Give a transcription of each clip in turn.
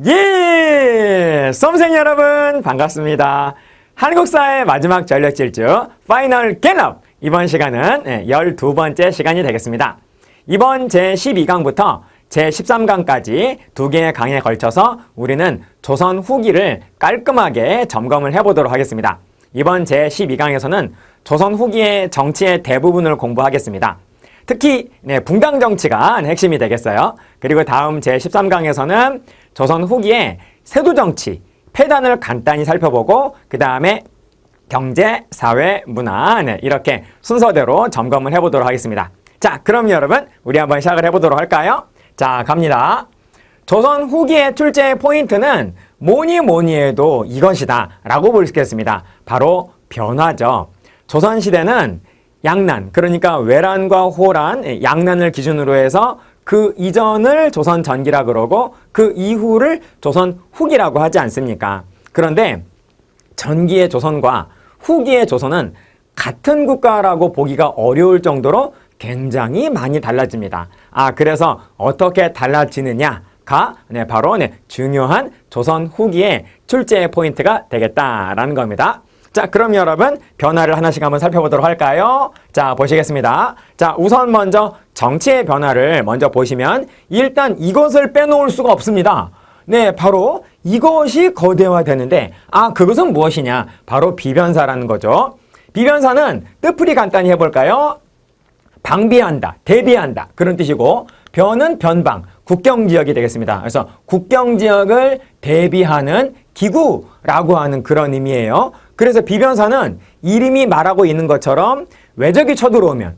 예! 수험생 여러분 반갑습니다. 한국사의 마지막 전력질주 파이널 겟업! 이번 시간은 12번째 시간이 되겠습니다. 이번 제12강부터 제13강까지 두 개의 강에 걸쳐서 우리는 조선 후기를 깔끔하게 점검을 해보도록 하겠습니다. 이번 제12강에서는 조선 후기의 정치의 대부분을 공부하겠습니다. 특히 붕당 정치가 핵심이 되겠어요. 그리고 다음 제13강에서는 조선 후기의 세도 정치, 폐단을 간단히 살펴보고 그 다음에 경제, 사회, 문화 이렇게 순서대로 점검을 해보도록 하겠습니다. 자, 그럼 여러분 우리 한번 시작을 해보도록 할까요? 자, 갑니다. 조선 후기의 출제의 포인트는 뭐니 해도 이것이다 라고 볼 수 있겠습니다. 바로 변화죠. 조선시대는 양난, 그러니까 외란과 호란, 양난을 기준으로 해서 그 이전을 조선 전기라 그러고 그 이후를 조선 후기라고 하지 않습니까? 그런데 전기의 조선과 후기의 조선은 같은 국가라고 보기가 어려울 정도로 굉장히 많이 달라집니다. 그래서 어떻게 달라지느냐가 바로 중요한 조선 후기의 출제의 포인트가 되겠다라는 겁니다. 자, 그럼 여러분 변화를 하나씩 한번 살펴보도록 할까요? 자, 보시겠습니다. 자, 우선 먼저 정치의 변화를 먼저 보시면 일단 이것을 빼놓을 수가 없습니다. 네, 바로 이것이 거대화되는데 그것은 무엇이냐? 바로 비변사라는 거죠. 비변사는 뜻풀이 간단히 해볼까요? 방비한다, 대비한다 그런 뜻이고 변은 변방, 국경지역이 되겠습니다. 그래서 국경지역을 대비하는 기구라고 하는 그런 의미예요. 그래서 비변사는 이름이 말하고 있는 것처럼 외적이 쳐들어오면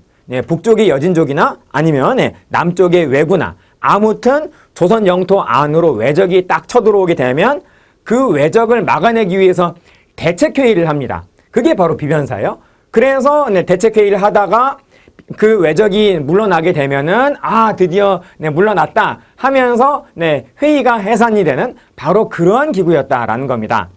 북쪽의 여진족이나 아니면 남쪽의 왜구나 아무튼 조선 영토 안으로 외적이 딱 쳐들어오게 되면 그 외적을 막아내기 위해서 대책회의를 합니다. 그게 바로 비변사예요. 그래서 대책회의를 하다가 그 외적이 물러나게 되면은 드디어 물러났다 하면서 회의가 해산이 되는 바로 그러한 기구였다라는 겁니다.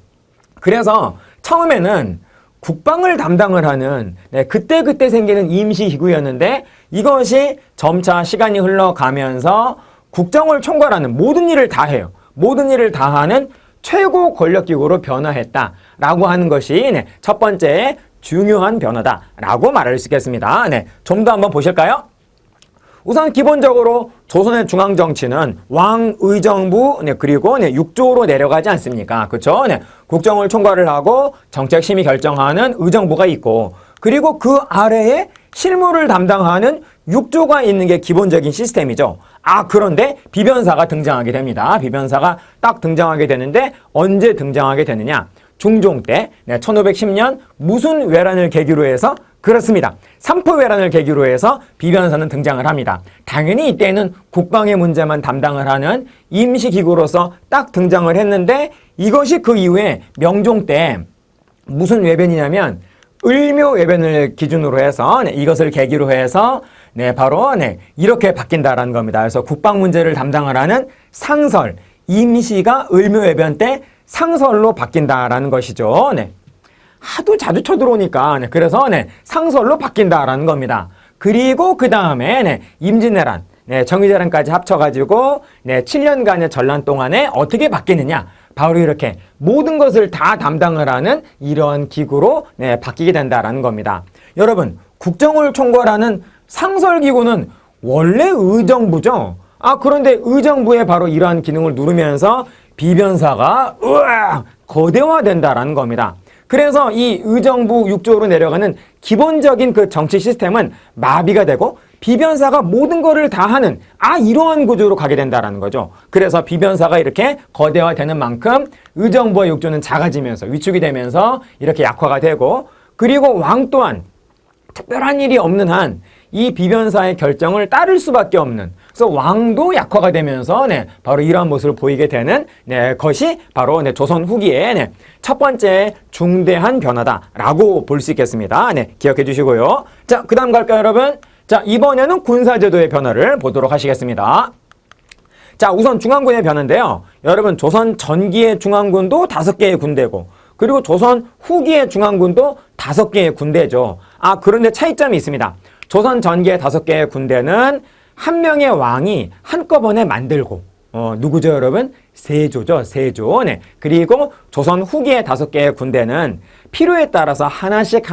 그래서 처음에는 국방을 담당을 하는 그때 생기는 임시 기구였는데 이것이 점차 시간이 흘러가면서 국정을 총괄하는 모든 일을 다 해요. 모든 일을 다 하는 최고 권력기구로 변화했다라고 하는 것이 첫 번째 중요한 변화다라고 말할 수 있겠습니다. 좀 더 한번 보실까요? 우선 기본적으로 조선의 중앙정치는 왕의정부 그리고 육조로 내려가지 않습니까? 그렇죠? 국정을 총괄을 하고 정책심의 결정하는 의정부가 있고 그리고 그 아래에 실무를 담당하는 육조가 있는 게 기본적인 시스템이죠. 그런데 비변사가 등장하게 됩니다. 비변사가 딱 등장하게 되는데 언제 등장하게 되느냐? 중종 때 1510년 무순 외란을 계기로 해서 그렇습니다. 삼포외란을 계기로 해서 비변사는 등장을 합니다. 당연히 이때는 국방의 문제만 담당을 하는 임시기구로서 딱 등장을 했는데 이것이 그 이후에 명종 때 무슨 외변이냐면 을묘외변을 기준으로 해서 이것을 계기로 해서 바로 이렇게 바뀐다라는 겁니다. 그래서 국방 문제를 담당을 하는 상설, 임시가 을묘외변 때 상설로 바뀐다라는 것이죠. 하도 자주 쳐들어오니까 그래서 상설로 바뀐다라는 겁니다. 그리고 그 다음에 임진왜란, 정의재란까지 합쳐가지고 7년간의 전란 동안에 어떻게 바뀌느냐? 바로 이렇게 모든 것을 다 담당을 하는 이러한 기구로 바뀌게 된다라는 겁니다. 여러분, 국정을 총괄하는 상설기구는 원래 의정부죠. 그런데 의정부에 바로 이러한 기능을 누르면서 비변사가 거대화된다라는 겁니다. 그래서 이 의정부 육조로 내려가는 기본적인 그 정치 시스템은 마비가 되고 비변사가 모든 거를 다 하는 이러한 구조로 가게 된다라는 거죠. 그래서 비변사가 이렇게 거대화되는 만큼 의정부와 육조는 작아지면서 위축이 되면서 이렇게 약화가 되고 그리고 왕 또한 특별한 일이 없는 한 이 비변사의 결정을 따를 수밖에 없는 그래서 왕도 약화가 되면서 바로 이러한 모습을 보이게 되는 것이 바로 조선 후기의 첫 번째 중대한 변화다라고 볼 수 있겠습니다. 기억해 주시고요. 자, 그 다음 갈까요, 여러분? 자, 이번에는 군사제도의 변화를 보도록 하시겠습니다. 자, 우선 중앙군의 변화인데요. 여러분, 조선 전기의 중앙군도 5개의 군대고 그리고 조선 후기의 중앙군도 5개의 군대죠. 그런데 차이점이 있습니다. 조선 전기의 5개의 군대는 한 명의 왕이 한꺼번에 만들고, 누구죠, 여러분? 세조죠, 세조. 네. 그리고 조선 후기의 5개의 군대는 필요에 따라서 하나씩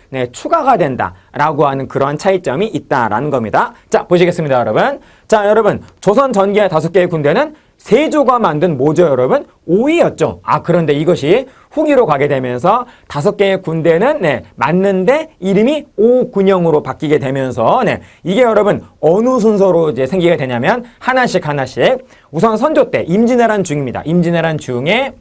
네, 추가가 된다라고 하는 그런 차이점이 있다라는 겁니다. 자, 보시겠습니다, 여러분. 자, 여러분, 조선 전기의 5개의 군대는 세조가 만든 뭐죠, 여러분? 오이였죠. 그런데 이것이 후기로 가게 되면서 5개의 군대는 네, 맞는데 이름이 오군영으로 바뀌게 되면서 네, 이게 여러분 어느 순서로 이제 생기게 되냐면 하나씩 우선 선조 때 임진왜란 중입니다. 임진왜란 중에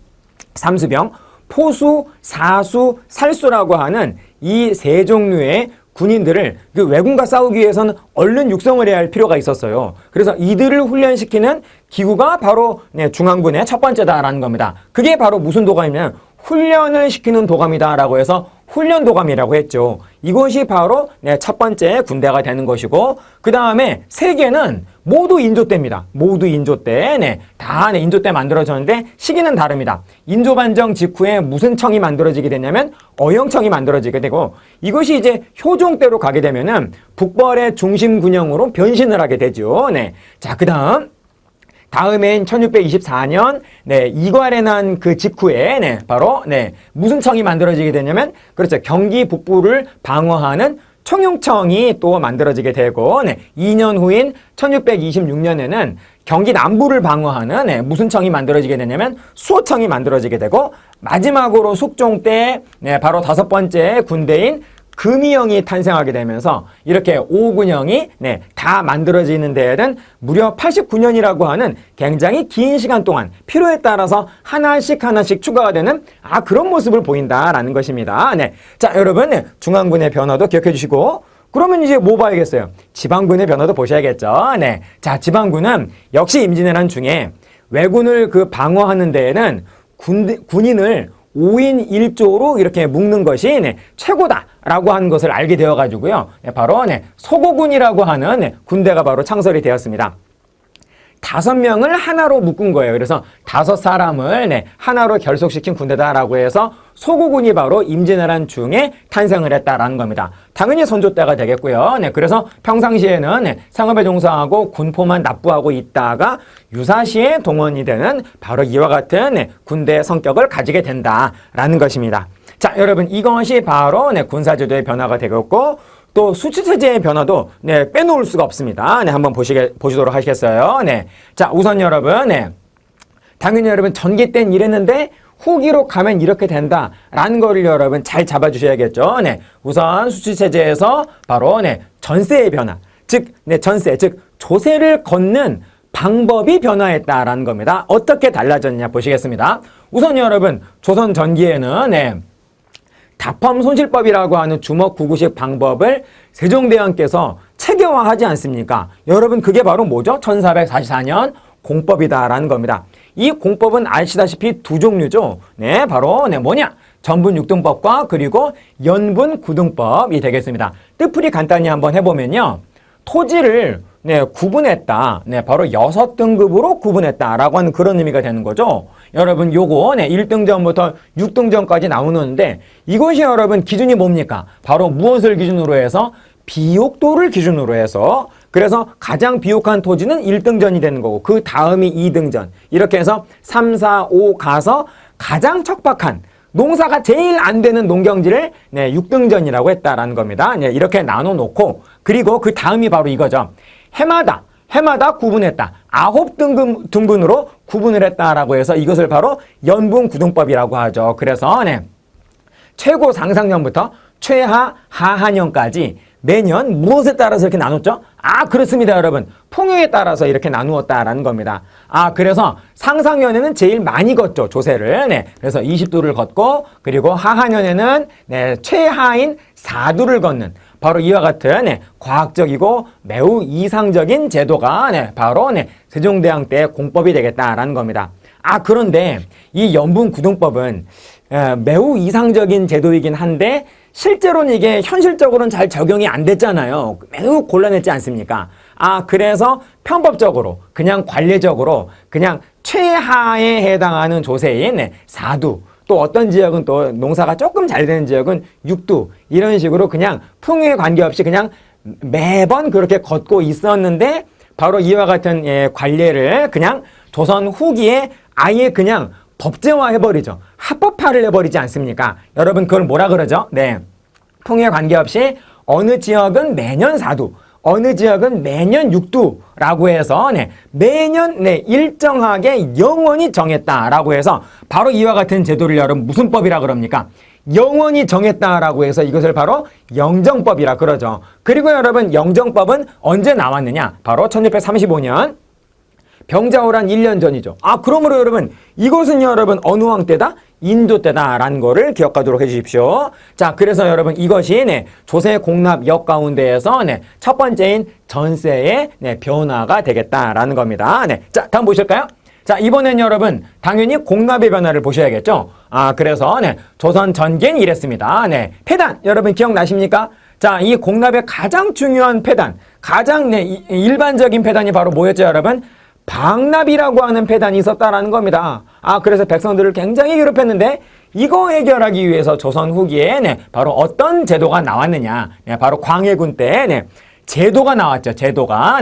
삼수병, 포수, 사수, 살수라고 하는 이 세 종류의 군인들을 그 왜군과 싸우기 위해서는 얼른 육성을 해야 할 필요가 있었어요. 그래서 이들을 훈련시키는 기구가 바로 네, 중앙군의 첫 번째다라는 겁니다. 그게 바로 무슨 도감이냐면 훈련을 시키는 도감이다라고 해서 훈련도감이라고 했죠. 이것이 바로 네, 첫 번째 군대가 되는 것이고, 그 다음에 세 개는 모두 인조대입니다. 모두 인조대. 네, 다 네, 인조대 만들어졌는데 시기는 다릅니다. 인조반정 직후에 무슨 청이 만들어지게 되냐면 어영청이 만들어지게 되고, 이것이 이제 효종대로 가게 되면은 북벌의 중심군영으로 변신을 하게 되죠. 네, 자, 그 다음엔 1624년, 네, 이괄에 난 그 직후에, 네, 바로, 네, 무슨 청이 만들어지게 되냐면, 그렇죠. 경기 북부를 방어하는 총용청이 또 만들어지게 되고, 네, 2년 후인 1626년에는 경기 남부를 방어하는, 네, 무슨 청이 만들어지게 되냐면, 수호청이 만들어지게 되고, 마지막으로 숙종 때, 네, 바로 5번째 군대인 금이영이 탄생하게 되면서 이렇게 5군영이 네, 다 만들어지는 데에는 무려 89년이라고 하는 굉장히 긴 시간 동안 필요에 따라서 하나씩 추가가 되는 그런 모습을 보인다라는 것입니다. 네. 자, 여러분, 네, 중앙군의 변화도 기억해 주시고, 그러면 이제 뭐 봐야겠어요? 지방군의 변화도 보셔야겠죠. 네. 자, 지방군은 역시 임진왜란 중에 왜군을 그 방어하는 데에는 군인을 5인 1조로 이렇게 묶는 것이 네, 최고다라고 하는 것을 알게 되어가지고요. 네, 바로 네, 소고군이라고 하는 네, 군대가 바로 창설이 되었습니다. 5명을 하나로 묶은 거예요. 그래서 5사람을 네, 하나로 결속시킨 군대다라고 해서 소고군이 바로 임진왜란 중에 탄생을 했다라는 겁니다. 당연히 선조 때가 되겠고요. 네, 그래서 평상시에는 네, 상업에 종사하고 군포만 납부하고 있다가 유사시에 동원이 되는 바로 이와 같은 네, 군대의 성격을 가지게 된다라는 것입니다. 자, 여러분, 이것이 바로 네, 군사제도의 변화가 되겠고, 또 수치체제의 변화도 네, 빼놓을 수가 없습니다. 네, 한번 보시도록 하시겠어요? 네. 자, 우선 여러분, 네. 당연히 여러분 전기 땐 이랬는데 후기로 가면 이렇게 된다라는 거를 여러분 잘 잡아주셔야겠죠. 네. 우선 수치체제에서 바로 네, 전세의 변화, 즉, 네, 전세, 즉 조세를 걷는 방법이 변화했다라는 겁니다. 어떻게 달라졌냐 보시겠습니다. 우선 여러분 조선 전기에는 네, 다펌 손실법이라고 하는 주먹구구식 방법을 세종대왕께서 체계화하지 않습니까? 여러분 그게 바로 뭐죠? 1444년 공법이다라는 겁니다. 이 공법은 아시다시피 두 종류죠. 네, 바로 네, 뭐냐? 전분 6등법과 그리고 연분 9등법이 되겠습니다. 뜻풀이 간단히 한번 해보면요. 토지를 네, 구분했다. 네, 바로 6등급으로 구분했다라고 하는 그런 의미가 되는 거죠. 여러분, 요거, 네, 1등전부터 6등전까지 나오는데, 이것이 여러분 기준이 뭡니까? 바로 무엇을 기준으로 해서? 비옥도를 기준으로 해서, 그래서 가장 비옥한 토지는 1등전이 되는 거고, 그 다음이 2등전. 이렇게 해서 3, 4, 5 가서 가장 척박한, 농사가 제일 안 되는 농경지를 네, 6등전이라고 했다라는 겁니다. 네, 이렇게 나눠 놓고, 그리고 그 다음이 바로 이거죠. 해마다 구분했다. 9등분으로 구분을 했다라고 해서 이것을 바로 연분 구등법이라고 하죠. 그래서 네, 최고 상상년부터 최하 하하년까지 매년 무엇에 따라서 이렇게 나눴죠? 그렇습니다, 여러분. 풍요에 따라서 이렇게 나누었다라는 겁니다. 그래서 상상년에는 제일 많이 걷죠, 조세를. 네. 그래서 20도를 걷고, 그리고 하하년에는 네, 최하인 4도를 걷는, 바로 이와 같은 네, 과학적이고 매우 이상적인 제도가 네, 바로 네, 세종대왕 때 공법이 되겠다라는 겁니다. 그런데 이 연분구등법은 매우 이상적인 제도이긴 한데 실제로는 이게 현실적으로는 잘 적용이 안 됐잖아요. 매우 곤란했지 않습니까? 그래서 편법적으로 그냥 관례적으로 그냥 최하에 해당하는 조세인 네, 4두 또 어떤 지역은 또 농사가 조금 잘 되는 지역은 6두 이런 식으로 그냥 풍요에 관계없이 그냥 매번 그렇게 걷고 있었는데 바로 이와 같은 관례를 그냥 조선 후기에 아예 그냥 법제화해버리죠. 합법화를 해버리지 않습니까? 여러분 그걸 뭐라 그러죠? 네, 풍요에 관계없이 어느 지역은 매년 4두 어느 지역은 매년 6두라고 해서 매년 일정하게 영원히 정했다라고 해서 바로 이와 같은 제도를 여러분 무슨 법이라 그럽니까? 영원히 정했다라고 해서 이것을 바로 영정법이라 그러죠. 그리고 여러분 영정법은 언제 나왔느냐? 바로 1635년 병자호란 1년 전이죠. 그러므로 여러분 이것은 여러분 어느 왕 때다? 인조 때다라는 거를 기억하도록 해주십시오. 자, 그래서 여러분 이것이 조세 공납역 가운데에서 첫 번째인 전세의 변화가 되겠다라는 겁니다. 자, 다음 보실까요? 자, 이번엔 여러분 당연히 공납의 변화를 보셔야겠죠. 그래서 조선 전기엔 이랬습니다. 폐단 여러분 기억나십니까? 자, 이 공납의 가장 중요한 폐단, 가장 일반적인 폐단이 바로 뭐였죠, 여러분? 방납이라고 하는 폐단이 있었다라는 겁니다. 그래서 백성들을 굉장히 괴롭혔는데 이거 해결하기 위해서 조선 후기에 바로 어떤 제도가 나왔느냐? 바로 광해군 때 제도가 나왔죠. 제도가.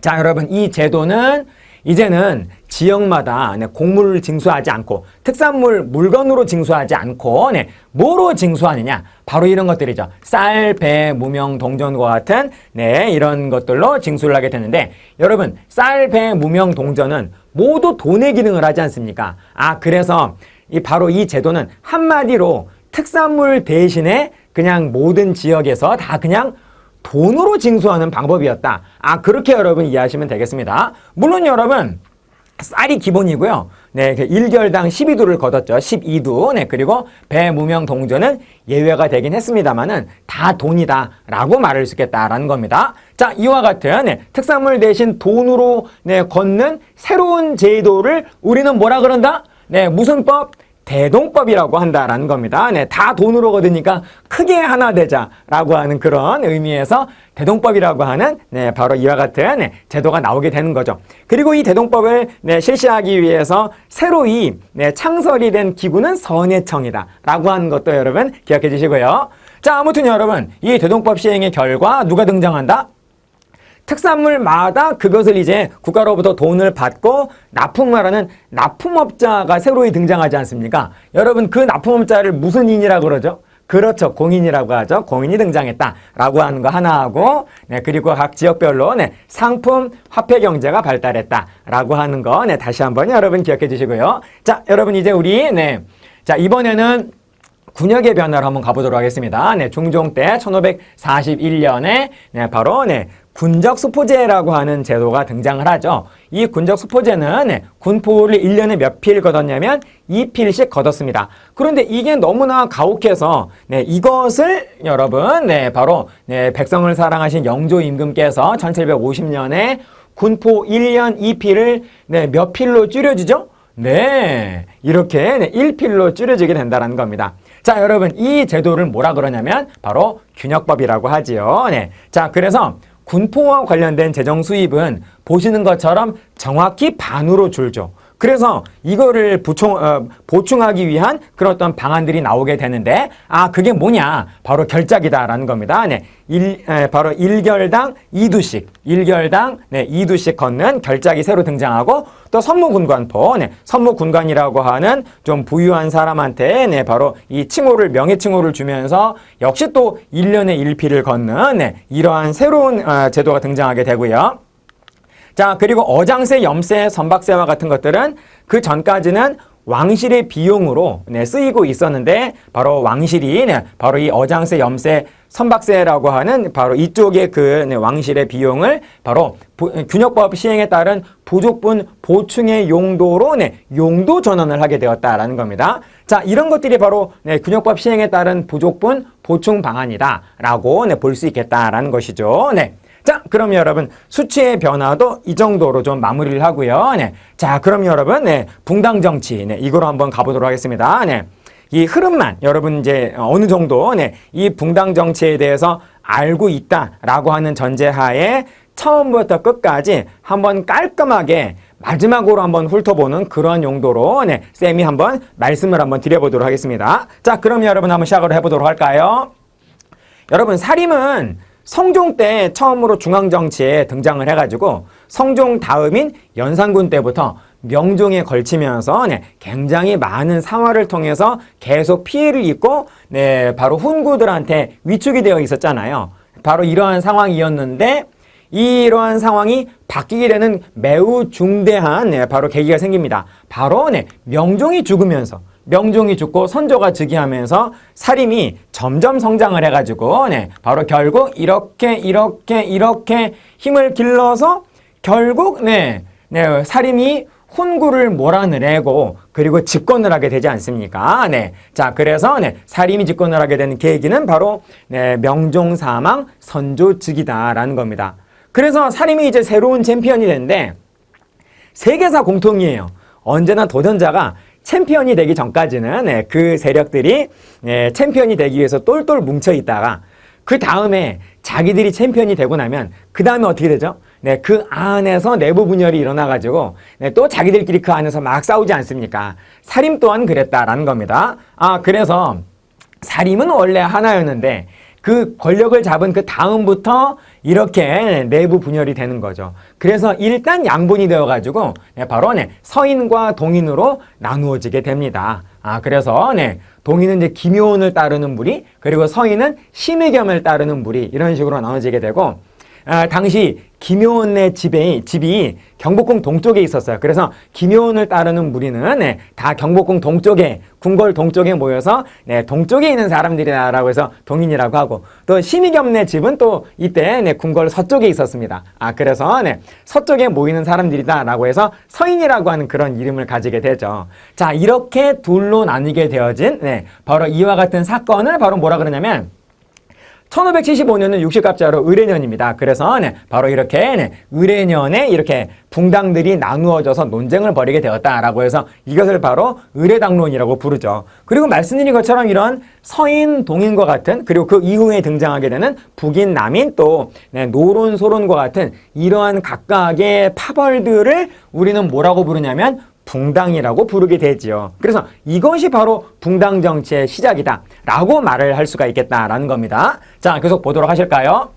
자, 여러분 이 제도는 이제는 지역마다 곡물을 징수하지 않고 특산물 물건으로 징수하지 않고 뭐로 징수하느냐? 바로 이런 것들이죠. 쌀, 배, 무명, 동전과 같은 이런 것들로 징수를 하게 되는데 여러분 쌀, 배, 무명, 동전은 모두 돈의 기능을 하지 않습니까? 그래서 바로 이 제도는 한마디로 특산물 대신에 그냥 모든 지역에서 다 그냥 돈으로 징수하는 방법이었다. 그렇게 여러분 이해하시면 되겠습니다. 물론 여러분 쌀이 기본이고요. 1결당 12두를 거뒀죠. 12두. 그리고 배, 무명, 동전은 예외가 되긴 했습니다만은 다 돈이다라고 말할 수 있겠다라는 겁니다. 자, 이와 같은 특산물 대신 돈으로 걷는 새로운 제도를 우리는 뭐라 그런다? 무슨 법? 대동법이라고 한다라는 겁니다. 다 돈으로 거두니까 크게 하나 되자라고 하는 그런 의미에서 대동법이라고 하는 바로 이와 같은 제도가 나오게 되는 거죠. 그리고 이 대동법을 실시하기 위해서 새로이 창설이 된 기구는 선해청이다라고 하는 것도 여러분 기억해 주시고요. 자, 아무튼 여러분 이 대동법 시행의 결과 누가 등장한다? 특산물마다 그것을 이제 국가로부터 돈을 받고 납품을 하는 납품업자가 새로이 등장하지 않습니까? 여러분 그 납품업자를 무슨 인이라고 그러죠? 그렇죠. 공인이라고 하죠. 공인이 등장했다라고 하는 거 하나 하고 그리고 각 지역별로 상품 화폐 경제가 발달했다라고 하는 거 다시 한번 여러분 기억해 주시고요. 자, 여러분 이제 우리 자, 이번에는 군역의 변화를 한번 가보도록 하겠습니다. 중종 때 1541년에 바로 군적 수포제라고 하는 제도가 등장을 하죠. 이 군적 수포제는 군포를 1년에 몇 필 거뒀냐면 2필씩 거뒀습니다. 그런데 이게 너무나 가혹해서 이것을 여러분 바로 백성을 사랑하신 영조 임금께서 1750년에 군포 1년 2필을 몇 필로 줄여주죠? 이렇게 1필로 줄여지게 된다는 겁니다. 자, 여러분 이 제도를 뭐라 그러냐면 바로 균역법이라고 하지요. 자, 그래서 군포와 관련된 재정 수입은 보시는 것처럼 정확히 반으로 줄죠. 그래서 이거를 보충하기 위한 그런 어떤 방안들이 나오게 되는데 그게 뭐냐? 바로 결작이다라는 겁니다. 바로 1결당 2두씩 1결당 2두씩 걷는 결작이 새로 등장하고 또 선무군관포 선무군관이라고 하는 좀 부유한 사람한테 바로 이 칭호를 명예칭호를 주면서 역시 또 1년에 1필을 걷는 이러한 새로운 제도가 등장하게 되고요. 자, 그리고 어장세, 염세, 선박세와 같은 것들은 그 전까지는 왕실의 비용으로 쓰이고 있었는데 바로 왕실이 바로 이 어장세, 염세, 선박세라고 하는 바로 이쪽의 그 왕실의 비용을 바로 균역법 시행에 따른 부족분 보충의 용도로 용도 전환을 하게 되었다라는 겁니다. 자, 이런 것들이 바로 균역법 시행에 따른 부족분 보충 방안이다라고 볼 수 있겠다라는 것이죠. 자, 그럼 여러분 수치의 변화도 이 정도로 좀 마무리를 하고요. 자, 그럼 여러분 붕당 정치 이거로 한번 가보도록 하겠습니다. 이 흐름만 여러분 이제 어느 정도 이 붕당 정치에 대해서 알고 있다라고 하는 전제하에 처음부터 끝까지 한번 깔끔하게 마지막으로 한번 훑어보는 그런 용도로 쌤이 한번 말씀을 한번 드려보도록 하겠습니다. 자, 그럼 여러분 한번 시작을 해보도록 할까요? 여러분, 사림은 성종 때 처음으로 중앙정치에 등장을 해가지고 성종 다음인 연산군 때부터 명종에 걸치면서 굉장히 많은 상황을 통해서 계속 피해를 입고 바로 훈구들한테 위축이 되어 있었잖아요. 바로 이러한 상황이었는데 이러한 상황이 바뀌게 되는 매우 중대한 바로 계기가 생깁니다. 바로 명종이 죽으면서 명종이 죽고 선조가 즉위하면서 사림이 점점 성장을 해가지고 바로 결국 이렇게 힘을 길러서 결국 사림이 훈구를 몰아내고 그리고 집권을 하게 되지 않습니까? 자, 그래서 사림이 집권을 하게 되는 계기는 바로 명종 사망 선조 즉위다라는 겁니다. 그래서 사림이 이제 새로운 챔피언이 되는데 세계사 공통이에요. 언제나 도전자가 챔피언이 되기 전까지는 그 세력들이 챔피언이 되기 위해서 똘똘 뭉쳐 있다가 그 다음에 자기들이 챔피언이 되고 나면 그 다음에 어떻게 되죠? 그 안에서 내부 분열이 일어나가지고 또 자기들끼리 그 안에서 막 싸우지 않습니까? 사림 또한 그랬다라는 겁니다. 그래서 사림은 원래 하나였는데 그 권력을 잡은 그 다음부터 이렇게 내부 분열이 되는 거죠. 그래서 일단 양분이 되어가지고 바로 서인과 동인으로 나누어지게 됩니다. 그래서 동인은 이제 김효원을 따르는 무리, 그리고 서인은 심의겸을 따르는 무리, 이런 식으로 나눠지게 되고 당시 김효원의 집이 경복궁 동쪽에 있었어요. 그래서 김효원을 따르는 무리는 다 경복궁 동쪽에, 궁궐 동쪽에 모여서 동쪽에 있는 사람들이라고 해서 동인이라고 하고, 또 심의겸네 집은 또 이때 궁궐 서쪽에 있었습니다. 그래서 서쪽에 모이는 사람들이다라고 해서 서인이라고 하는 그런 이름을 가지게 되죠. 자, 이렇게 둘로 나뉘게 되어진 바로 이와 같은 사건을 바로 뭐라 그러냐면 1575년은 육식갑자로 의례년입니다. 그래서 바로 이렇게 의례년에 이렇게 붕당들이 나누어져서 논쟁을 벌이게 되었다라고 해서 이것을 바로 의례당론이라고 부르죠. 그리고 말씀드린 것처럼 이런 서인, 동인과 같은, 그리고 그 이후에 등장하게 되는 북인, 남인, 또 노론, 소론과 같은 이러한 각각의 파벌들을 우리는 뭐라고 부르냐면 붕당이라고 부르게 되지요. 그래서 이것이 바로 붕당 정치의 시작이다 라고 말을 할 수가 있겠다라는 겁니다. 자, 계속 보도록 하실까요?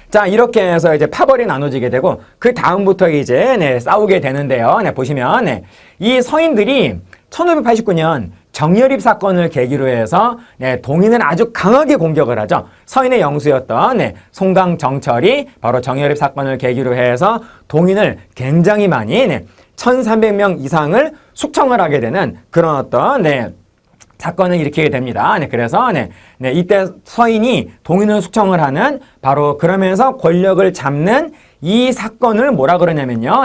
자, 이렇게 해서 이제 파벌이 나눠지게 되고 그 다음부터 이제 싸우게 되는데요. 보시면 이 서인들이 1589년 정여립 사건을 계기로 해서 동인을 아주 강하게 공격을 하죠. 서인의 영수였던 송강정철이 바로 정여립 사건을 계기로 해서 동인을 굉장히 많이 1300명 이상을 숙청을 하게 되는 그런 어떤 사건을 일으키게 됩니다. 그래서 이때 서인이 동인을 숙청을 하는 바로 그러면서 권력을 잡는 이 사건을 뭐라 그러냐면요.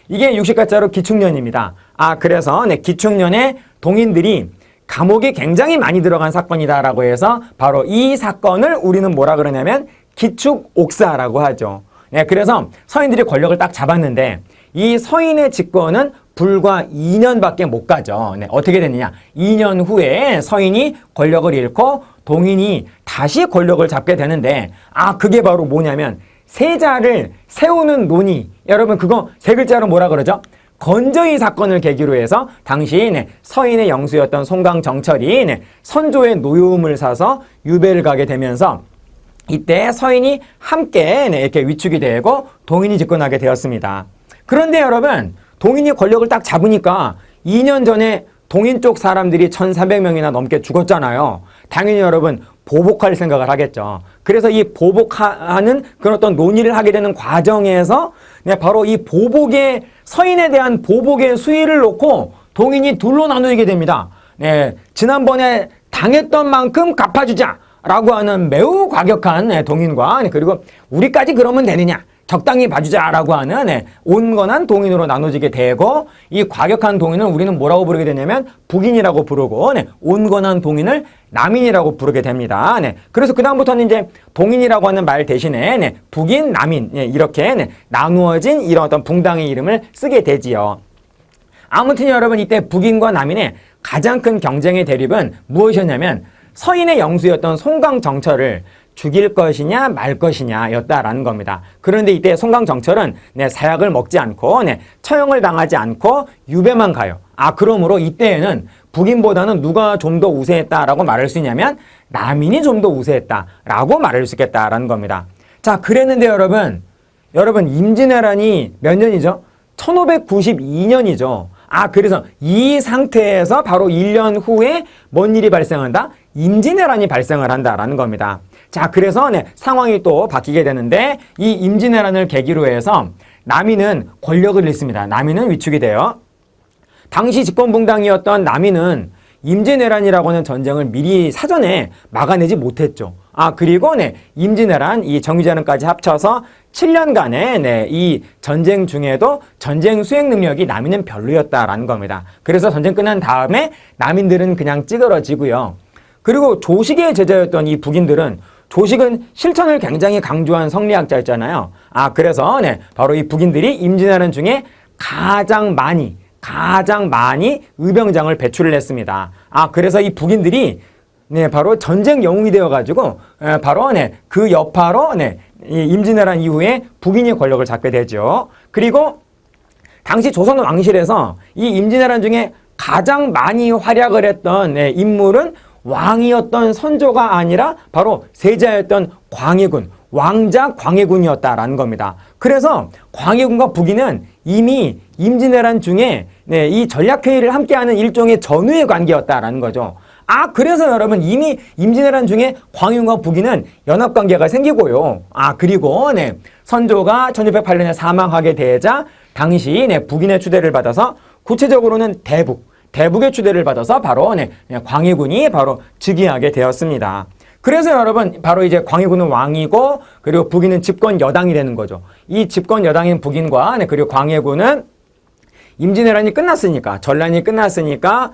이게 육식가짜로 기축년입니다. 그래서 기축년에 동인들이 감옥에 굉장히 많이 들어간 사건이다라고 해서 바로 이 사건을 우리는 뭐라 그러냐면 기축옥사라고 하죠. 그래서 서인들이 권력을 딱 잡았는데 이 서인의 집권은 불과 2년밖에 못 가죠. 어떻게 됐느냐? 2년 후에 서인이 권력을 잃고 동인이 다시 권력을 잡게 되는데 그게 바로 뭐냐면 세자를 세우는 논의. 여러분 그거 세 글자로 뭐라 그러죠? 건조의 사건을 계기로 해서 당시 서인의 영수였던 송강정철이 선조의 노여움을 사서 유배를 가게 되면서 이때 서인이 함께 이렇게 위축이 되고 동인이 집권하게 되었습니다. 그런데 여러분 동인이 권력을 딱 잡으니까 2년 전에 동인 쪽 사람들이 1300명이나 넘게 죽었잖아요. 당연히 여러분 보복할 생각을 하겠죠. 그래서 이 보복하는 그런 어떤 논의를 하게 되는 과정에서 바로 이 보복의 서인에 대한 보복의 수위를 놓고 동인이 둘로 나누게 됩니다. 지난번에 당했던 만큼 갚아주자 라고 하는 매우 과격한 동인과 그리고 우리까지 그러면 되느냐 적당히 봐주자라고 하는 온건한 동인으로 나눠지게 되고 이 과격한 동인을 우리는 뭐라고 부르게 되냐면 북인이라고 부르고 온건한 동인을 남인이라고 부르게 됩니다. 그래서 그 다음부터는 이제 동인이라고 하는 말 대신에 북인, 남인 이렇게 나누어진 이런 어떤 붕당의 이름을 쓰게 되지요. 아무튼 여러분 이때 북인과 남인의 가장 큰 경쟁의 대립은 무엇이었냐면 서인의 영수였던 송강정철을 죽일 것이냐 말 것이냐였다라는 겁니다. 그런데 이때 송강정철은 사약을 먹지 않고 처형을 당하지 않고 유배만 가요. 그러므로 이때에는 북인보다는 누가 좀 더 우세했다라고 말할 수 있냐면 남인이 좀 더 우세했다라고 말할 수 있겠다라는 겁니다. 자, 그랬는데 여러분 임진왜란이 몇 년이죠? 1592년이죠. 그래서 이 상태에서 바로 1년 후에 뭔 일이 발생한다? 임진왜란이 발생을 한다라는 겁니다. 자, 그래서 상황이 또 바뀌게 되는데 이 임진왜란을 계기로 해서 남인은 권력을 잃습니다. 남인은 위축이 돼요. 당시 집권붕당이었던 남인은 임진왜란이라고 하는 전쟁을 미리 사전에 막아내지 못했죠. 그리고 임진왜란, 이 정유재란까지 합쳐서 7년간의 이 전쟁 중에도 전쟁 수행 능력이 남인은 별로였다라는 겁니다. 그래서 전쟁 끝난 다음에 남인들은 그냥 찌그러지고요. 그리고 조식의 제자였던 이 북인들은, 조식은 실천을 굉장히 강조한 성리학자였잖아요. 그래서 바로 이 북인들이 임진왜란 중에 가장 많이 의병장을 배출을 했습니다. 그래서 이 북인들이 바로 전쟁 영웅이 되어가지고 바로 그 여파로 이 임진왜란 이후에 북인이 권력을 잡게 되죠. 그리고 당시 조선 왕실에서 이 임진왜란 중에 가장 많이 활약을 했던 인물은 왕이었던 선조가 아니라 바로 세자였던 광해군, 왕자 광해군이었다라는 겁니다. 그래서 광해군과 북인은 이미 임진왜란 중에 이 전략회의를 함께하는 일종의 전우의 관계였다라는 거죠. 그래서 여러분 이미 임진왜란 중에 광해군과 북인은 연합관계가 생기고요. 그리고 선조가 1608년에 사망하게 되자 당시 북인의 추대를 받아서, 구체적으로는 대북의 추대를 받아서 바로 광해군이 바로 즉위하게 되었습니다. 그래서 여러분 바로 이제 광해군은 왕이고, 그리고 북인은 집권 여당이 되는 거죠. 이 집권 여당인 북인과 그리고 광해군은 임진왜란이 끝났으니까, 전란이 끝났으니까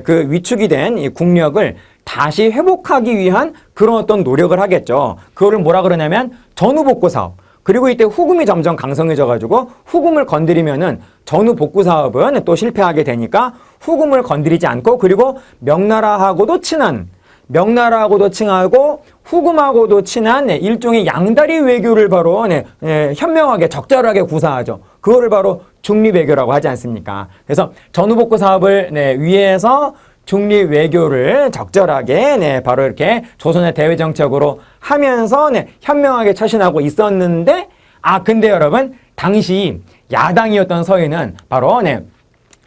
그 위축이 된 이 국력을 다시 회복하기 위한 그런 어떤 노력을 하겠죠. 그거를 뭐라 그러냐면 전후복구 사업. 그리고 이때 후금이 점점 강성해져가지고 후금을 건드리면은 전후복구 사업은 또 실패하게 되니까 후금을 건드리지 않고, 그리고 명나라하고도 친하고 후금하고도 친한 일종의 양다리 외교를 바로 현명하게 적절하게 구사하죠. 그거를 바로 중립외교라고 하지 않습니까? 그래서 전후복구 사업을 위해서 중립외교를 적절하게 바로 이렇게 조선의 대외정책으로 하면서 현명하게 처신하고 있었는데, 근데 여러분 당시 야당이었던 서인은 바로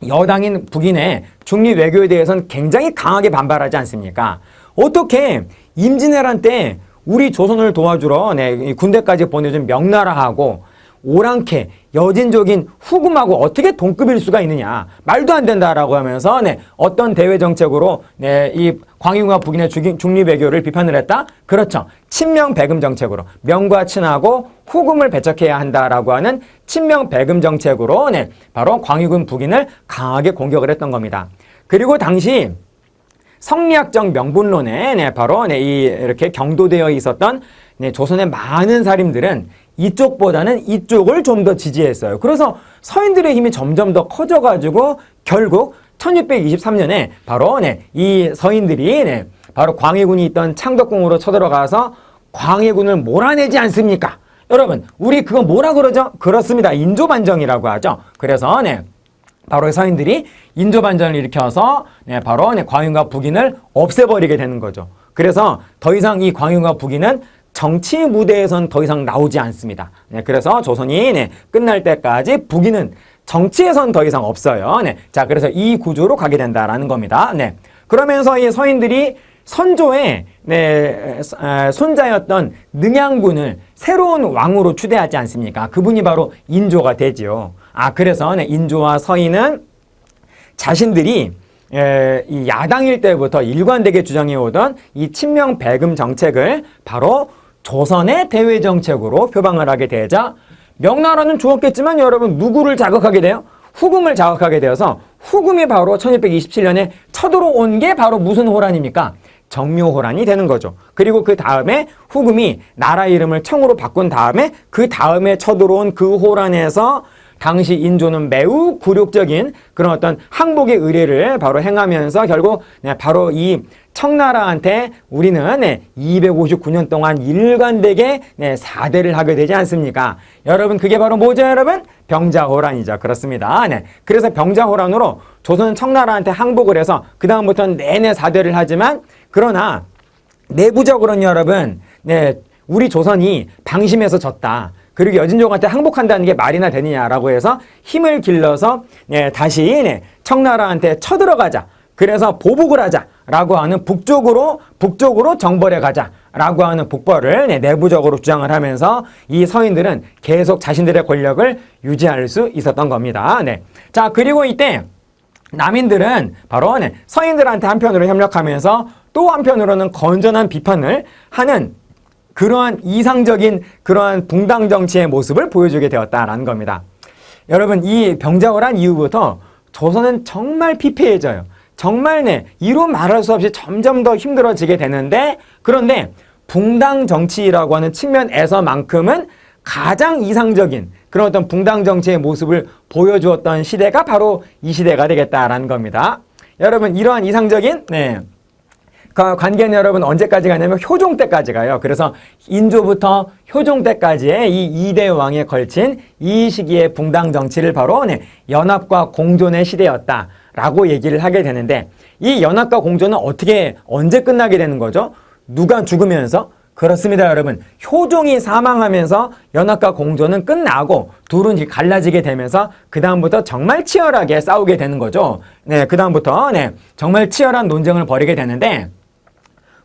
여당인 북인의 중립외교에 대해서는 굉장히 강하게 반발하지 않습니까? 어떻게 임진왜란 때 우리 조선을 도와주러 군대까지 보내준 명나라하고 오랑캐 여진족인 후금하고 어떻게 동급일 수가 있느냐, 말도 안 된다라고 하면서 어떤 대외 정책으로 이 광해군과 북인의 중립외교를 비판을 했다? 그렇죠. 친명배금 정책으로, 명과 친하고 후금을 배척해야 한다라고 하는 친명배금 정책으로 바로 광해군 북인을 강하게 공격을 했던 겁니다. 그리고 당시 성리학적 명분론에 바로 이렇게 경도되어 있었던 조선의 많은 사림들은 이쪽보다는 이쪽을 좀 더 지지했어요. 그래서 서인들의 힘이 점점 더 커져가지고 결국 1623년에 바로 이 서인들이 바로 광해군이 있던 창덕궁으로 쳐들어가서 광해군을 몰아내지 않습니까? 여러분, 우리 그거 뭐라 그러죠? 그렇습니다. 인조반정이라고 하죠. 그래서 바로 서인들이 인조반정을 일으켜서 바로 광해군과 북인을 없애버리게 되는 거죠. 그래서 더 이상 이 광해군과 북인은 정치 무대에선 더 이상 나오지 않습니다. 그래서 조선이 끝날 때까지 북인은 정치에선 더 이상 없어요. 자, 그래서 이 구조로 가게 된다라는 겁니다. 그러면서 이 서인들이 선조의 손자였던 능양군을 새로운 왕으로 추대하지 않습니까? 그분이 바로 인조가 되지요. 그래서 인조와 서인은 자신들이 이 야당일 때부터 일관되게 주장해오던 이 친명배금 정책을 바로 조선의 대외 정책으로 표방을 하게 되자 명나라는 좋았겠지만 여러분 누구를 자극하게 돼요? 후금을 자극하게 되어서 후금이 바로 1627년에 쳐들어온 게 바로 무슨 호란입니까? 정묘호란이 되는 거죠. 그리고 그 다음에 후금이 나라 이름을 청으로 바꾼 다음에 그 다음에 쳐들어온 그 호란에서 당시 인조는 매우 굴욕적인 그런 어떤 항복의 의례를 바로 행하면서 결국 바로 이 청나라한테 우리는 259년 동안 일관되게 사대를 하게 되지 않습니까? 여러분 그게 바로 뭐죠 여러분? 병자호란이죠. 그렇습니다. 그래서 병자호란으로 조선은 청나라한테 항복을 해서 그 다음부터는 내내 사대를 하지만 그러나 내부적으로는 여러분 우리 조선이 방심해서 졌다. 그리고 여진족한테 항복한다는 게 말이나 되느냐라고 해서 힘을 길러서 다시 청나라한테 쳐들어가자. 그래서 보복을 하자라고 하는 북쪽으로 정벌해 가자라고 하는 북벌을 내부적으로 주장을 하면서 이 서인들은 계속 자신들의 권력을 유지할 수 있었던 겁니다. 자, 그리고 이때 남인들은 바로 서인들한테 한편으로 협력하면서 또 한편으로는 건전한 비판을 하는 그러한 이상적인 그러한 붕당 정치의 모습을 보여주게 되었다라는 겁니다. 여러분 이 병자호란 이후부터 조선은 정말 피폐해져요. 정말 이루 말할 수 없이 점점 더 힘들어지게 되는데 그런데 붕당 정치라고 하는 측면에서만큼은 가장 이상적인 그런 어떤 붕당 정치의 모습을 보여주었던 시대가 바로 이 시대가 되겠다라는 겁니다. 여러분 이러한 이상적인 그 관계는 여러분 언제까지 가냐면 효종 때까지 가요. 그래서 인조부터 효종 때까지의 이 2대 왕에 걸친 이 시기의 붕당 정치를 바로 연합과 공존의 시대였다라고 얘기를 하게 되는데 이 연합과 공존은 언제 끝나게 되는 거죠? 누가 죽으면서? 그렇습니다 여러분. 효종이 사망하면서 연합과 공존은 끝나고 둘은 갈라지게 되면서 그 다음부터 정말 치열하게 싸우게 되는 거죠. 그 다음부터 정말 치열한 논쟁을 벌이게 되는데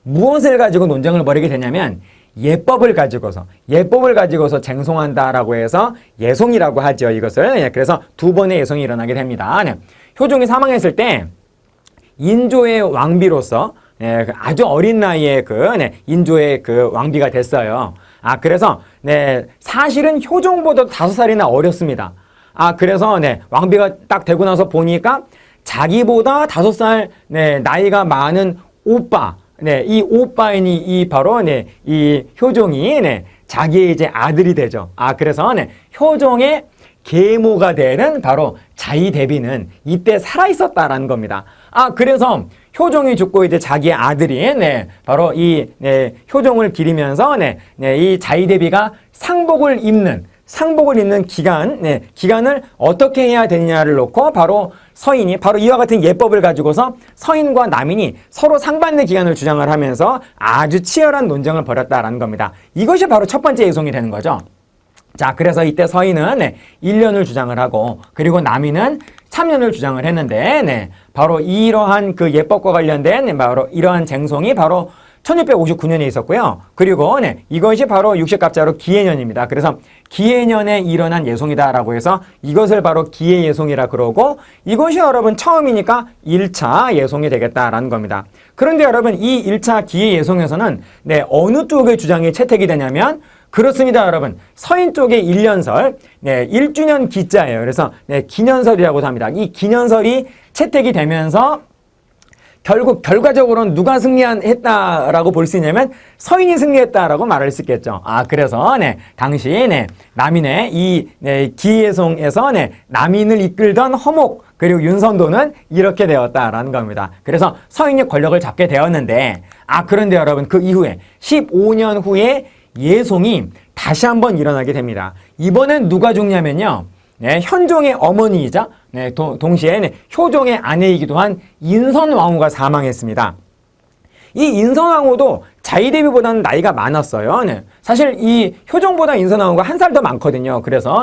무엇을 가지고 논쟁을 벌이게 되냐면 예법을 가지고서 쟁송한다라고 해서 예송이라고 하죠. 이것을. 그래서 두 번의 예송이 일어나게 됩니다. 효종이 사망했을 때 인조의 왕비로서 아주 어린 나이에 인조의 왕비가 됐어요. 그래서 사실은 효종보다 5살이나 어렸습니다. 그래서 왕비가 딱 되고 나서 보니까 자기보다 5살 나이가 많은 오빠 이 오빠이니 바로 이 효종이 자기의 이제 아들이 되죠. 그래서 효종의 계모가 되는 바로 자이대비는 이때 살아 있었다라는 겁니다. 그래서 효종이 죽고 이제 자기의 아들이 바로 이 효종을 기리면서 이 자이대비가 상복을 입는 기간을 어떻게 해야 되느냐를 놓고 바로 서인이 바로 이와 같은 예법을 가지고서 서인과 남인이 서로 상반된 기간을 주장을 하면서 아주 치열한 논쟁을 벌였다라는 겁니다. 이것이 바로 첫 번째 예송이 되는 거죠. 자, 그래서 이때 서인은 1년을 주장을 하고 그리고 남인은 3년을 주장을 했는데 바로 이러한 그 예법과 관련된 바로 이러한 쟁송이 바로 1659년에 있었고요. 그리고 이것이 바로 60갑자로 기해년입니다. 그래서 기해년에 일어난 예송이다라고 해서 이것을 바로 기해예송이라 그러고 이것이 여러분 처음이니까 1차 예송이 되겠다라는 겁니다. 그런데 여러분 이 1차 기해예송에서는 어느 쪽의 주장이 채택이 되냐면 그렇습니다 여러분. 서인 쪽의 1년설 1주년 기자예요. 그래서 기년설이라고도 합니다. 이 기년설이 채택이 되면서 결국 결과적으로는 누가 승리했다라고 볼 수 있냐면 서인이 승리했다라고 말할 수 있겠죠. 그래서 당시 남인의 이 기예송에서 남인을 이끌던 허목 그리고 윤선도는 이렇게 되었다라는 겁니다. 그래서 서인이 권력을 잡게 되었는데 그런데 여러분 그 이후에 15년 후에 예송이 다시 한번 일어나게 됩니다. 이번엔 누가 죽냐면요. 현종의 어머니이자 동시에 효종의 아내이기도 한 인선왕후가 사망했습니다. 이 인선왕후도 자이대비보다는 나이가 많았어요. 사실 이 효종보다 인선왕후가 1살 더 많거든요. 그래서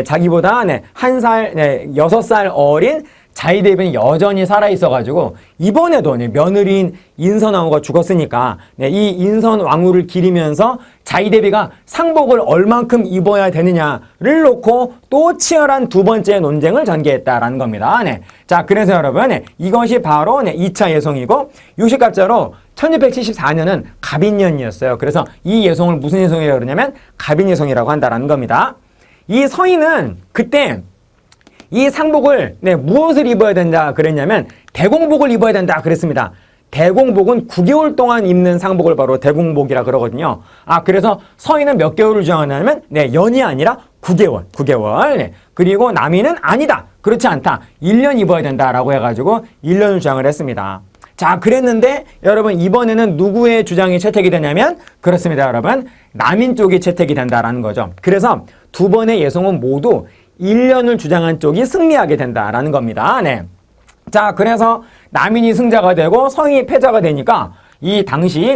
자기보다 6살 어린 자이대비는 여전히 살아있어가지고 이번에도 며느리인 인선왕후가 죽었으니까 이 인선왕후를 기리면서 자이대비가 상복을 얼만큼 입어야 되느냐를 놓고 또 치열한 두 번째 논쟁을 전개했다라는 겁니다. 자, 그래서 여러분 이것이 바로 2차 예송이고 60갑자로 1674년은 갑인년이었어요. 그래서 이 예송을 무슨 예송이라고 그러냐면 갑인예송이라고 한다라는 겁니다. 이 서인은 그때 이 상복을 무엇을 입어야 된다 그랬냐면 대공복을 입어야 된다 그랬습니다. 대공복은 9개월 동안 입는 상복을 바로 대공복이라 그러거든요. 그래서 서인은 몇 개월을 주장하냐면, 연이 아니라 9개월. 네. 그리고 남인은 아니다. 그렇지 않다. 1년 입어야 된다라고 해가지고 1년을 주장을 했습니다. 자, 그랬는데 여러분 이번에는 누구의 주장이 채택이 되냐면 그렇습니다, 여러분. 남인 쪽이 채택이 된다라는 거죠. 그래서 두 번의 예송은 모두 1년을 주장한 쪽이 승리하게 된다라는 겁니다. 네. 자, 그래서 남인이 승자가 되고 서인이 패자가 되니까 이 당시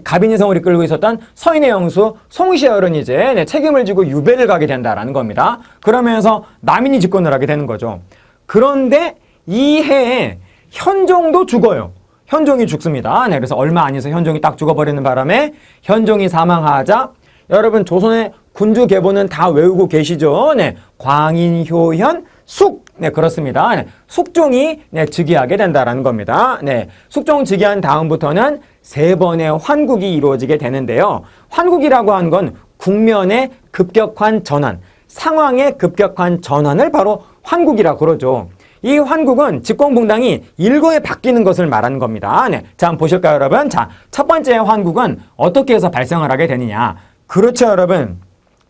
가빈이 성을 이끌고 있었던 서인의 영수 송시열은 이제 책임을 지고 유배를 가게 된다라는 겁니다. 그러면서 남인이 집권을 하게 되는 거죠. 그런데 이 해에 현종도 죽어요. 현종이 죽습니다. 네, 그래서 얼마 안 있어 현종이 딱 죽어버리는 바람에 현종이 사망하자 여러분 조선의 군주 계보는 다 외우고 계시죠? 네, 광인, 효현, 숙. 네, 그렇습니다. 네, 숙종이 즉위하게 된다라는 겁니다. 네, 숙종 즉위한 다음부터는 세 번의 환국이 이루어지게 되는데요. 환국이라고 하는 건 국면의 급격한 전환, 상황의 급격한 전환을 바로 환국이라고 그러죠. 이 환국은 집권분당이 일거에 바뀌는 것을 말하는 겁니다. 네. 자, 한번 보실까요, 여러분? 자, 첫 번째 환국은 어떻게 해서 발생을 하게 되느냐. 그렇죠, 여러분.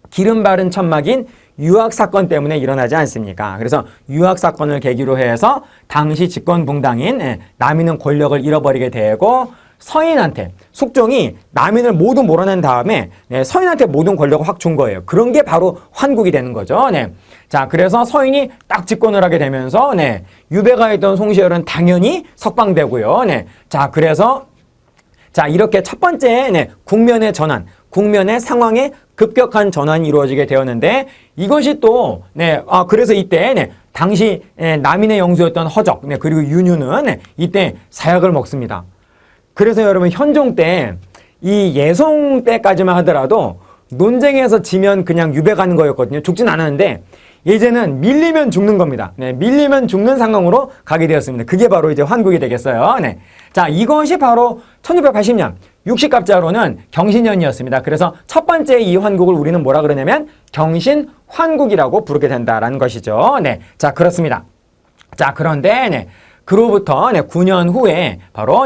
기름 바른 천막인 유학사건 때문에 일어나지 않습니까? 그래서 유학사건을 계기로 해서 당시 집권분당인 남인은 권력을 잃어버리게 되고 서인한테 숙종이 남인을 모두 몰아낸 다음에 서인한테 모든 권력을 확 준 거예요. 그런 게 바로 환국이 되는 거죠. 네. 자, 그래서 서인이 딱 집권을 하게 되면서 유배가 있던 송시열은 당연히 석방되고요. 네. 자, 그래서 이렇게 첫 번째 국면의 전환, 국면의 상황에 급격한 전환이 이루어지게 되었는데 이것이 또 그래서 이때 당시 남인의 영수였던 허적 그리고 윤유는 이때 사약을 먹습니다. 그래서 여러분 현종 때 이 예송 때까지만 하더라도 논쟁에서 지면 그냥 유배 가는 거였거든요. 죽진 않았는데 이제는 밀리면 죽는 겁니다. 밀리면 죽는 상황으로 가게 되었습니다. 그게 바로 이제 환국이 되겠어요. 자, 이것이 바로 1680년 60갑자로는 경신년이었습니다. 그래서 첫 번째 이 환국을 우리는 뭐라 그러냐면 경신환국이라고 부르게 된다라는 것이죠. 자, 그렇습니다. 자, 그런데 그로부터 9년 후에 바로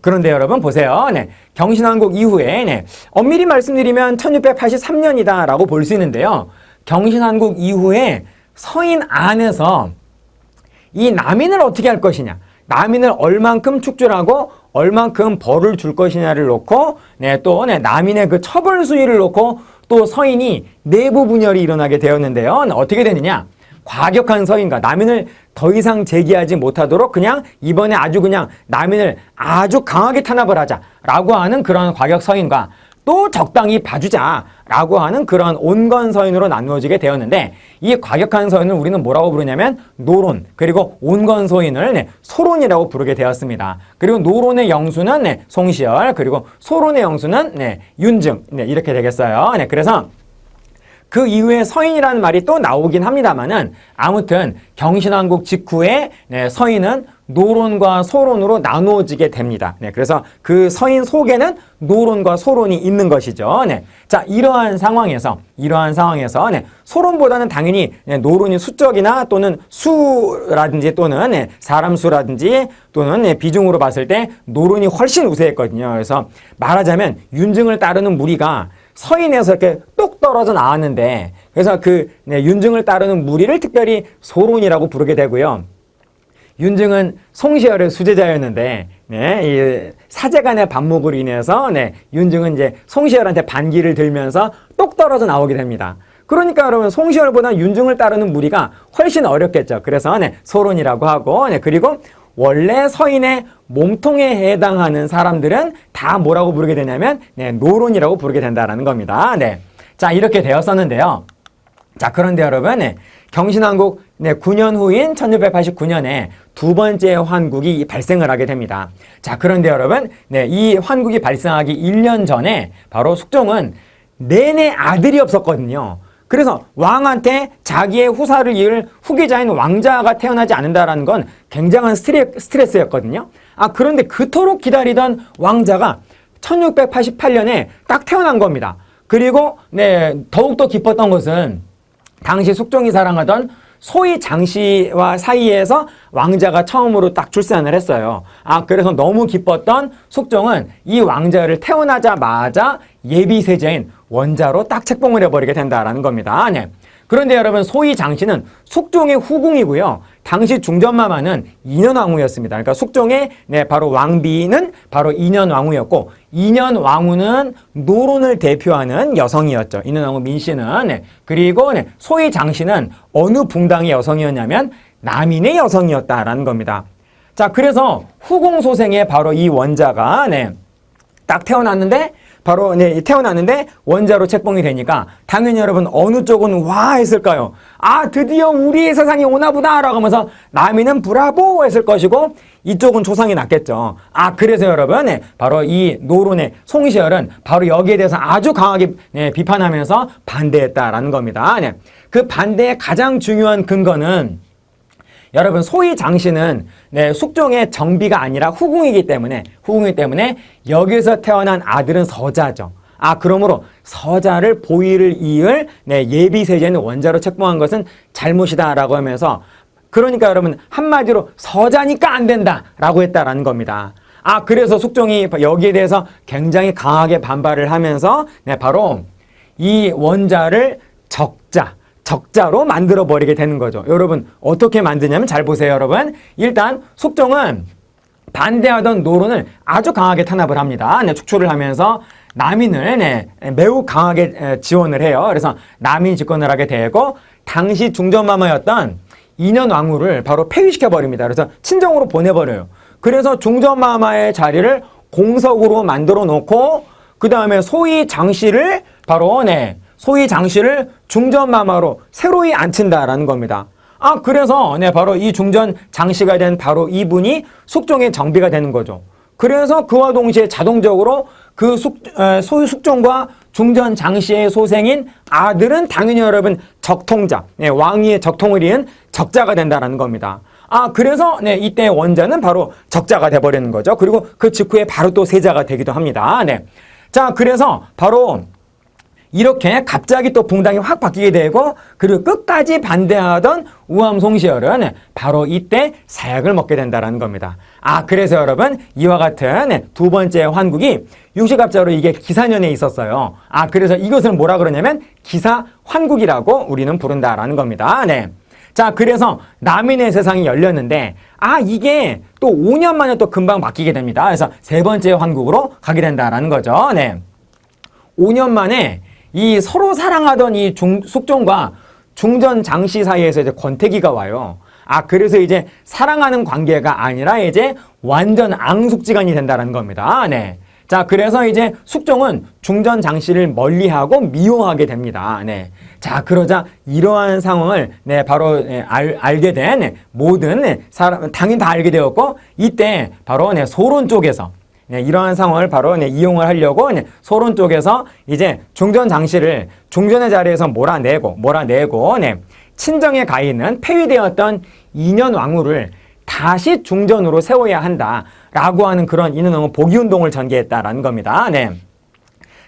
그런데 여러분 보세요. 경신환국 이후에 엄밀히 말씀드리면 1683년이다 라고 볼 수 있는데요. 경신환국 이후에 서인 안에서 이 남인을 어떻게 할 것이냐, 남인을 얼만큼 축출하고 얼만큼 벌을 줄 것이냐를 놓고 또 남인의 그 처벌 수위를 놓고 또 서인이 내부 분열이 일어나게 되었는데요. 어떻게 되느냐, 과격한 서인과 남인을 더 이상 제기하지 못하도록 그냥 이번에 아주 그냥 남인을 아주 강하게 탄압을 하자라고 하는 그런 과격 서인과 또 적당히 봐주자라고 하는 그런 온건 서인으로 나누어지게 되었는데 이 과격한 서인을 우리는 뭐라고 부르냐면 노론, 그리고 온건 서인을 소론이라고 부르게 되었습니다. 그리고 노론의 영수는 송시열, 그리고 소론의 영수는 윤증 이렇게 되겠어요. 그래서 그 이후에 서인이라는 말이 또 나오긴 합니다만은 아무튼 경신왕국 직후에 서인은 노론과 소론으로 나누어지게 됩니다. 그래서 그 서인 속에는 노론과 소론이 있는 것이죠. 자, 이러한 상황에서 소론보다는 당연히 노론이 수적이나 또는 수라든지 또는 사람 수라든지 또는 비중으로 봤을 때 노론이 훨씬 우세했거든요. 그래서 말하자면 윤증을 따르는 무리가 서인에서 이렇게 뚝 떨어져 나왔는데 그래서 그 윤증을 따르는 무리를 특별히 소론이라고 부르게 되고요. 윤증은 송시열의 수제자였는데 이 사제간의 반목으로 인해서 윤증은 이제 송시열한테 반기를 들면서 똑 떨어져 나오게 됩니다. 그러니까 여러분 송시열보다 윤증을 따르는 무리가 훨씬 어렵겠죠. 그래서 소론이라고 하고 그리고 원래 서인의 몸통에 해당하는 사람들은 다 뭐라고 부르게 되냐면 노론이라고 부르게 된다라는 겁니다. 자, 이렇게 되었었는데요. 자, 그런데 여러분 경신왕국 9년 후인 1689년에 두 번째 환국이 발생을 하게 됩니다. 자, 그런데 여러분 이 환국이 발생하기 1년 전에 바로 숙종은 내내 아들이 없었거든요. 그래서 왕한테 자기의 후사를 이을 후계자인 왕자가 태어나지 않는다라는 건 굉장한 스트레스였거든요. 그런데 그토록 기다리던 왕자가 1688년에 딱 태어난 겁니다. 그리고 더욱더 기뻤던 것은 당시 숙종이 사랑하던 소희 장씨와 사이에서 왕자가 처음으로 딱 출산을 했어요. 그래서 너무 기뻤던 숙종은 이 왕자를 태어나자마자 예비 세자인 원자로 딱 책봉을 해버리게 된다라는 겁니다. 네. 그런데 여러분, 소희 장씨는 숙종의 후궁이고요. 당시 중전마마는 인현왕후였습니다. 그러니까 숙종의 바로 왕비는 바로 인현왕후였고, 인현왕후는 노론을 대표하는 여성이었죠. 인현왕후 민씨는. 그리고 소희 장씨는 어느 붕당의 여성이었냐면 남인의 여성이었다라는 겁니다. 자, 그래서 후궁소생의 바로 이 원자가 딱 태어났는데, 바로 태어났는데 원자로 책봉이 되니까 당연히 여러분 어느 쪽은 와 했을까요? 드디어 우리의 세상이 오나보다 라고 하면서 남이는 브라보 했을 것이고, 이쪽은 조상이 났겠죠. 그래서 여러분 바로 이 노론의 송시열은 바로 여기에 대해서 아주 강하게 비판하면서 반대했다라는 겁니다. 그 반대의 가장 중요한 근거는 여러분, 소희 장씨는 숙종의 정비가 아니라 후궁이기 때문에 여기서 태어난 아들은 서자죠. 그러므로 서자를 보위를 이을 예비 세자인 원자로 책봉한 것은 잘못이다라고 하면서, 그러니까 여러분 한마디로 서자니까 안 된다라고 했다라는 겁니다. 그래서 숙종이 여기에 대해서 굉장히 강하게 반발을 하면서 바로 이 원자를 적자로 만들어버리게 되는 거죠. 여러분 어떻게 만드냐면 잘 보세요. 여러분, 일단 숙종은 반대하던 노론을 아주 강하게 탄압을 합니다. 축출을 하면서 남인을 매우 강하게 지원을 해요. 그래서 남인 집권을 하게 되고, 당시 중전마마였던 인현왕후를 바로 폐위시켜버립니다. 그래서 친정으로 보내버려요. 그래서 중전마마의 자리를 공석으로 만들어 놓고, 그 다음에 소희 장씨를 바로 소희 장씨를 중전마마로 새로이 앉힌다라는 겁니다. 그래서 바로 이 중전 장씨가 된 바로 이분이 숙종의 정비가 되는 거죠. 그래서 그와 동시에 자동적으로 그 소희 숙종과 중전 장씨의 소생인 아들은 당연히 여러분 적통자, 왕위의 적통을 이은 적자가 된다라는 겁니다. 그래서 이때 원자는 바로 적자가 돼버리는 거죠. 그리고 그 직후에 바로 또 세자가 되기도 합니다. 자, 그래서 바로 이렇게 갑자기 또 붕당이 확 바뀌게 되고, 그리고 끝까지 반대하던 우암송시열은 바로 이때 사약을 먹게 된다는 겁니다. 그래서 여러분 이와 같은 두 번째 환국이 육시갑자로 이게 기사년에 있었어요. 그래서 이것을 뭐라 그러냐면 기사환국이라고 우리는 부른다라는 겁니다. 자, 그래서 남인의 세상이 열렸는데 이게 또 5년 만에 또 금방 바뀌게 됩니다. 그래서 세 번째 환국으로 가게 된다라는 거죠. 5년 만에 이 서로 사랑하던 이 숙종과 중전 장씨 사이에서 이제 권태기가 와요. 그래서 이제 사랑하는 관계가 아니라 이제 완전 앙숙지간이 된다는 겁니다. 자, 그래서 이제 숙종은 중전 장씨를 멀리하고 미워하게 됩니다. 자, 그러자 이러한 상황을 바로 알게 된 모든 사람, 당연히 다 알게 되었고, 이때 바로 소론 쪽에서 이러한 상황을 바로 이용을 하려고 소론 쪽에서 이제 중전 장씨를 중전의 자리에서 몰아내고 친정에 가 있는 폐위되었던 인현왕후를 다시 중전으로 세워야 한다라고 하는 그런 인현왕후 복위운동을 전개했다라는 겁니다.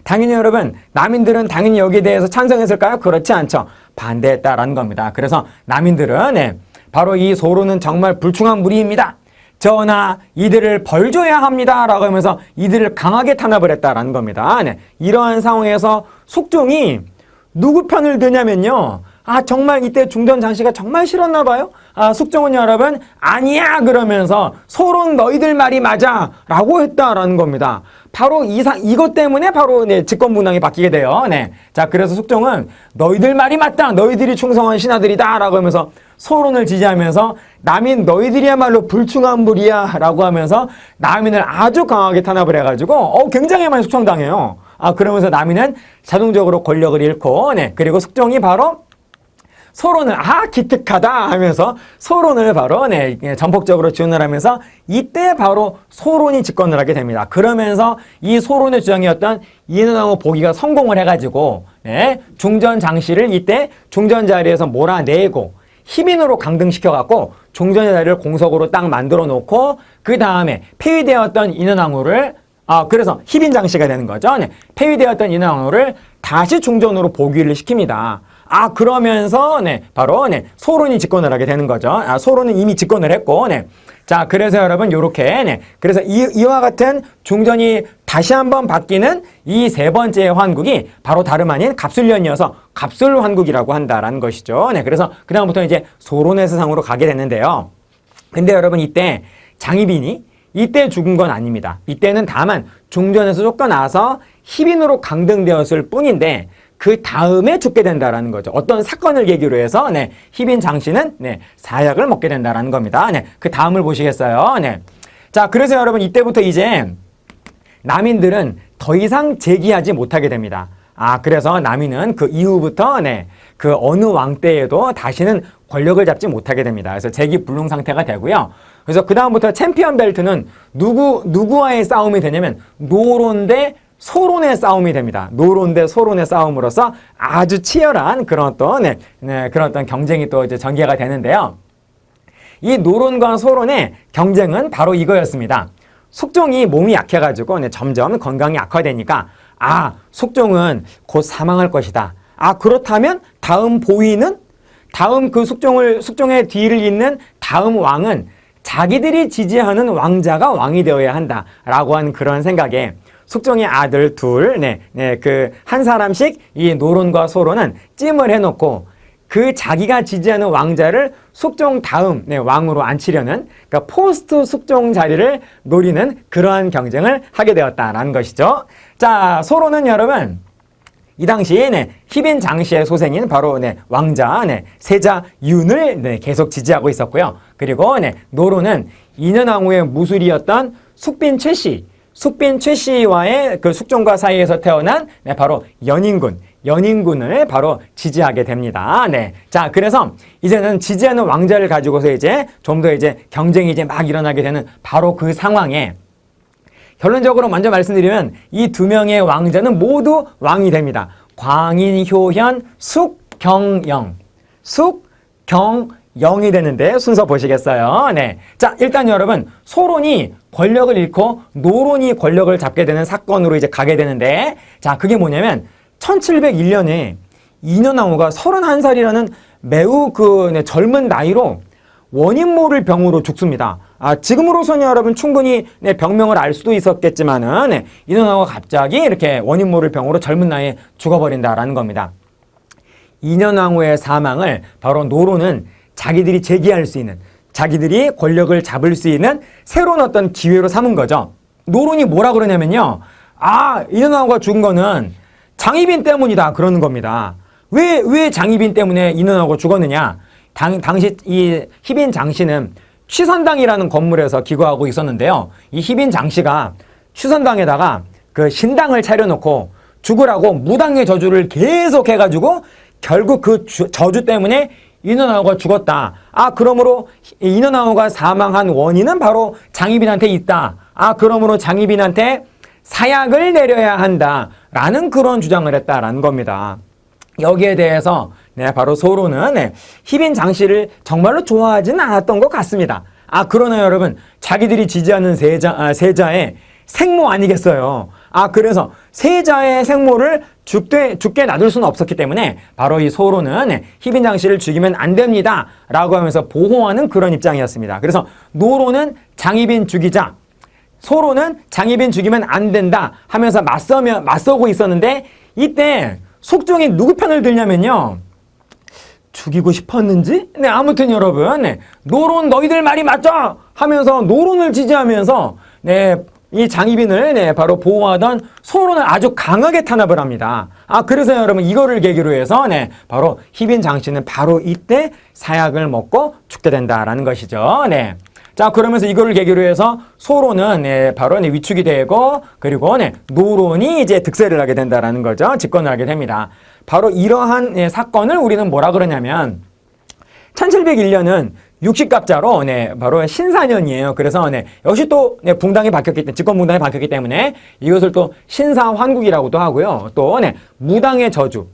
당연히 여러분 남인들은 당연히 여기에 대해서 찬성했을까요? 그렇지 않죠. 반대했다라는 겁니다. 그래서 남인들은 바로 이 소론은 정말 불충한 무리입니다. 전하, 이들을 벌줘야 합니다 라고 하면서 이들을 강하게 탄압을 했다라는 겁니다. 이러한 상황에서 숙종이 누구 편을 드냐면요, 정말 이때 중전 장씨가 정말 싫었나 봐요. 숙종은 여러분 아니야 그러면서 소론 너희들 말이 맞아 라고 했다라는 겁니다. 바로 이것 때문에 바로 직권분당이 바뀌게 돼요. 자, 그래서 숙종은 너희들 말이 맞다, 너희들이 충성한 신하들이다 라고 하면서 소론을 지지하면서 남인 너희들이야말로 불충한 무리야 라고 하면서 남인을 아주 강하게 탄압을 해가지고 굉장히 많이 숙청당해요. 그러면서 남인은 자동적으로 권력을 잃고, 그리고 숙종이 바로 소론을 기특하다 하면서 소론을 바로 전폭적으로 지원을 하면서 이때 바로 소론이 집권을 하게 됩니다. 그러면서 이 소론의 주장이었던 인현왕후 복위가 성공을 해가지고 중전 장씨를 이때 중전 자리에서 몰아내고 희빈으로 강등시켜갖고 중전의 자리를 공석으로 딱 만들어 놓고, 그 다음에 폐위되었던 인현왕후를 그래서 희빈 장씨가 되는 거죠. 폐위되었던 인현왕후를 다시 중전으로 복위를 시킵니다. 아, 그러면서, 네, 바로, 네, 소론이 집권을 하게 되는 거죠. 아, 소론은 이미 집권을 했고, 네. 자, 그래서 여러분, 요렇게, 네. 그래서 이와 같은 중전이 다시 한번 바뀌는 이 세 번째 환국이 바로 다름 아닌 갑술년이어서 갑술환국이라고 한다라는 것이죠. 네. 그래서 그다음부터 이제 소론의 세상으로 가게 됐는데요. 근데 여러분, 이때 장희빈이 이때 죽은 건 아닙니다. 이때는 다만 중전에서 쫓겨나서 희빈으로 강등되었을 뿐인데 그 다음에 죽게 된다라는 거죠. 어떤 사건을 계기로 해서 네, 희빈 장씨는 네, 사약을 먹게 된다라는 겁니다. 네, 그 다음을 보시겠어요? 네. 자, 그래서 여러분 이때부터 이제 남인들은 더 이상 재기하지 못하게 됩니다. 아, 그래서 남인은 그 이후부터 네, 그 어느 왕 때에도 다시는 권력을 잡지 못하게 됩니다. 그래서 재기불능 상태가 되고요. 그래서 그 다음부터 챔피언 벨트는 누구와의 싸움이 되냐면 노론 대 소론의 싸움이 됩니다. 노론 대 소론의 싸움으로서 아주 치열한 그런 어떤 그런 어떤 경쟁이 또 이제 전개가 되는데요. 이 노론과 소론의 경쟁은 바로 이거였습니다. 숙종이 몸이 약해가지고 점점 건강이 악화되니까 아, 숙종은 곧 사망할 것이다. 아, 그렇다면 다음 보위는 다음 그 숙종의 뒤를 잇는 다음 왕은 자기들이 지지하는 왕자가 왕이 되어야 한다라고 하는 그런 생각에 숙종의 아들 둘, 그 한 사람씩 이 노론과 소론은 찜을 해놓고 그 자기가 지지하는 왕자를 숙종 다음 왕으로 앉히려는 그러니까 포스트 숙종 자리를 노리는 그러한 경쟁을 하게 되었다라는 것이죠. 자, 소론은 여러분 이 당시 희빈 장씨의 소생인 바로 왕자 세자 윤을 계속 지지하고 있었고요. 그리고 노론은 인현왕후의 무술이었던 숙빈 최씨와의 그 숙종과 사이에서 태어난 바로 연인군을 바로 지지하게 됩니다. 네. 자, 그래서 이제는 지지하는 왕자를 가지고서 이제 좀 더 이제 경쟁이 이제 막 일어나게 되는 바로 그 상황에 결론적으로 먼저 말씀드리면 이 두 명의 왕자는 모두 왕이 됩니다. 광인, 효현, 숙경영. 숙경영이 되는데 순서 보시겠어요? 네. 자, 일단 여러분, 소론이 권력을 잃고 노론이 권력을 잡게 되는 사건으로 이제 가게 되는데, 자, 그게 뭐냐면 1701년에 인현왕후가 31살이라는 매우 젊은 나이로 원인 모를 병으로 죽습니다. 아, 지금으로서는 여러분 충분히 병명을 알 수도 있었겠지만은 인현왕후가 갑자기 이렇게 원인 모를 병으로 젊은 나이에 죽어버린다라는 겁니다. 인현왕후의 사망을 바로 노론은 자기들이 재기할 수 있는, 자기들이 권력을 잡을 수 있는 새로운 어떤 기회로 삼은 거죠. 노론이 뭐라 그러냐면요. 아, 인현왕후가 죽은 거는 장희빈 때문이다 그러는 겁니다. 왜 장희빈 때문에 인현왕후가 죽었느냐? 당시 이 희빈 장씨는 취선당이라는 건물에서 기거하고 있었는데요. 이 희빈 장씨가 취선당에다가 그 신당을 차려놓고 죽으라고 무당의 저주를 계속 해가지고 결국 그 저주 때문에 인현왕후가 죽었다. 아, 그러므로 인현왕후가 사망한 원인은 바로 장희빈한테 있다. 아, 그러므로 장희빈한테 사약을 내려야 한다라는 그런 주장을 했다라는 겁니다. 여기에 대해서 바로 소론은 희빈 장씨를 정말로 좋아하지는 않았던 것 같습니다. 아, 그러나 여러분 자기들이 지지하는 세자의 생모 아니겠어요. 아, 그래서 세자의 생모를 죽게 놔둘 수는 없었기 때문에 바로 이 소론은 희빈 장씨를 죽이면 안 됩니다 라고 하면서 보호하는 그런 입장이었습니다. 그래서 노론은 장희빈 죽이자, 소론은 장희빈 죽이면 안 된다 하면서 맞서고 있었는데 이때 숙종이 누구 편을 들냐면요. 죽이고 싶었는지? 네, 아무튼 여러분, 노론 너희들 말이 맞죠? 하면서 노론을 지지하면서 이 장희빈을 바로 보호하던 소론을 아주 강하게 탄압을 합니다. 아, 그래서 여러분 이거를 계기로 해서 바로 희빈 장씨는 바로 이때 사약을 먹고 죽게 된다라는 것이죠. 네. 자, 그러면서 이거를 계기로 해서 소론은 바로 위축이 되고 그리고 노론이 이제 득세를 하게 된다라는 거죠. 집권을 하게 됩니다. 바로 이러한 사건을 우리는 뭐라 그러냐면 1701년은 육식갑자로 바로 신사년이에요. 그래서 역시 또 붕당이 바뀌었기 때문에 집권붕당이 바뀌었기 때문에 이것을 또 신사환국이라고도 하고요. 또 무당의 저주,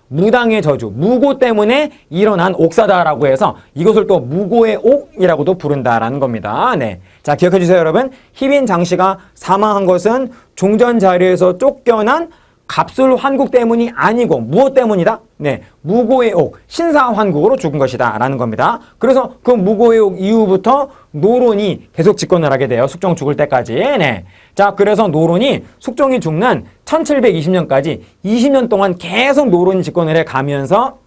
무당의 저주, 무고 때문에 일어난 옥사다라고 해서 이것을 또 무고의 옥이라고도 부른다라는 겁니다. 네. 자, 기억해 주세요, 여러분. 희빈 장씨가 사망한 것은 중전 자리에서 쫓겨난 갑술 환국 때문이 아니고 무엇 때문이다? 네, 무고의옥, 신사환국으로 죽은 것이다 라는 겁니다. 그래서 그 무고의옥 이후부터 노론이 계속 집권을 하게 돼요. 숙종 죽을 때까지. 네. 자, 그래서 노론이 숙종이 죽는 1720년까지 20년 동안 계속 노론이 집권을 해 가면서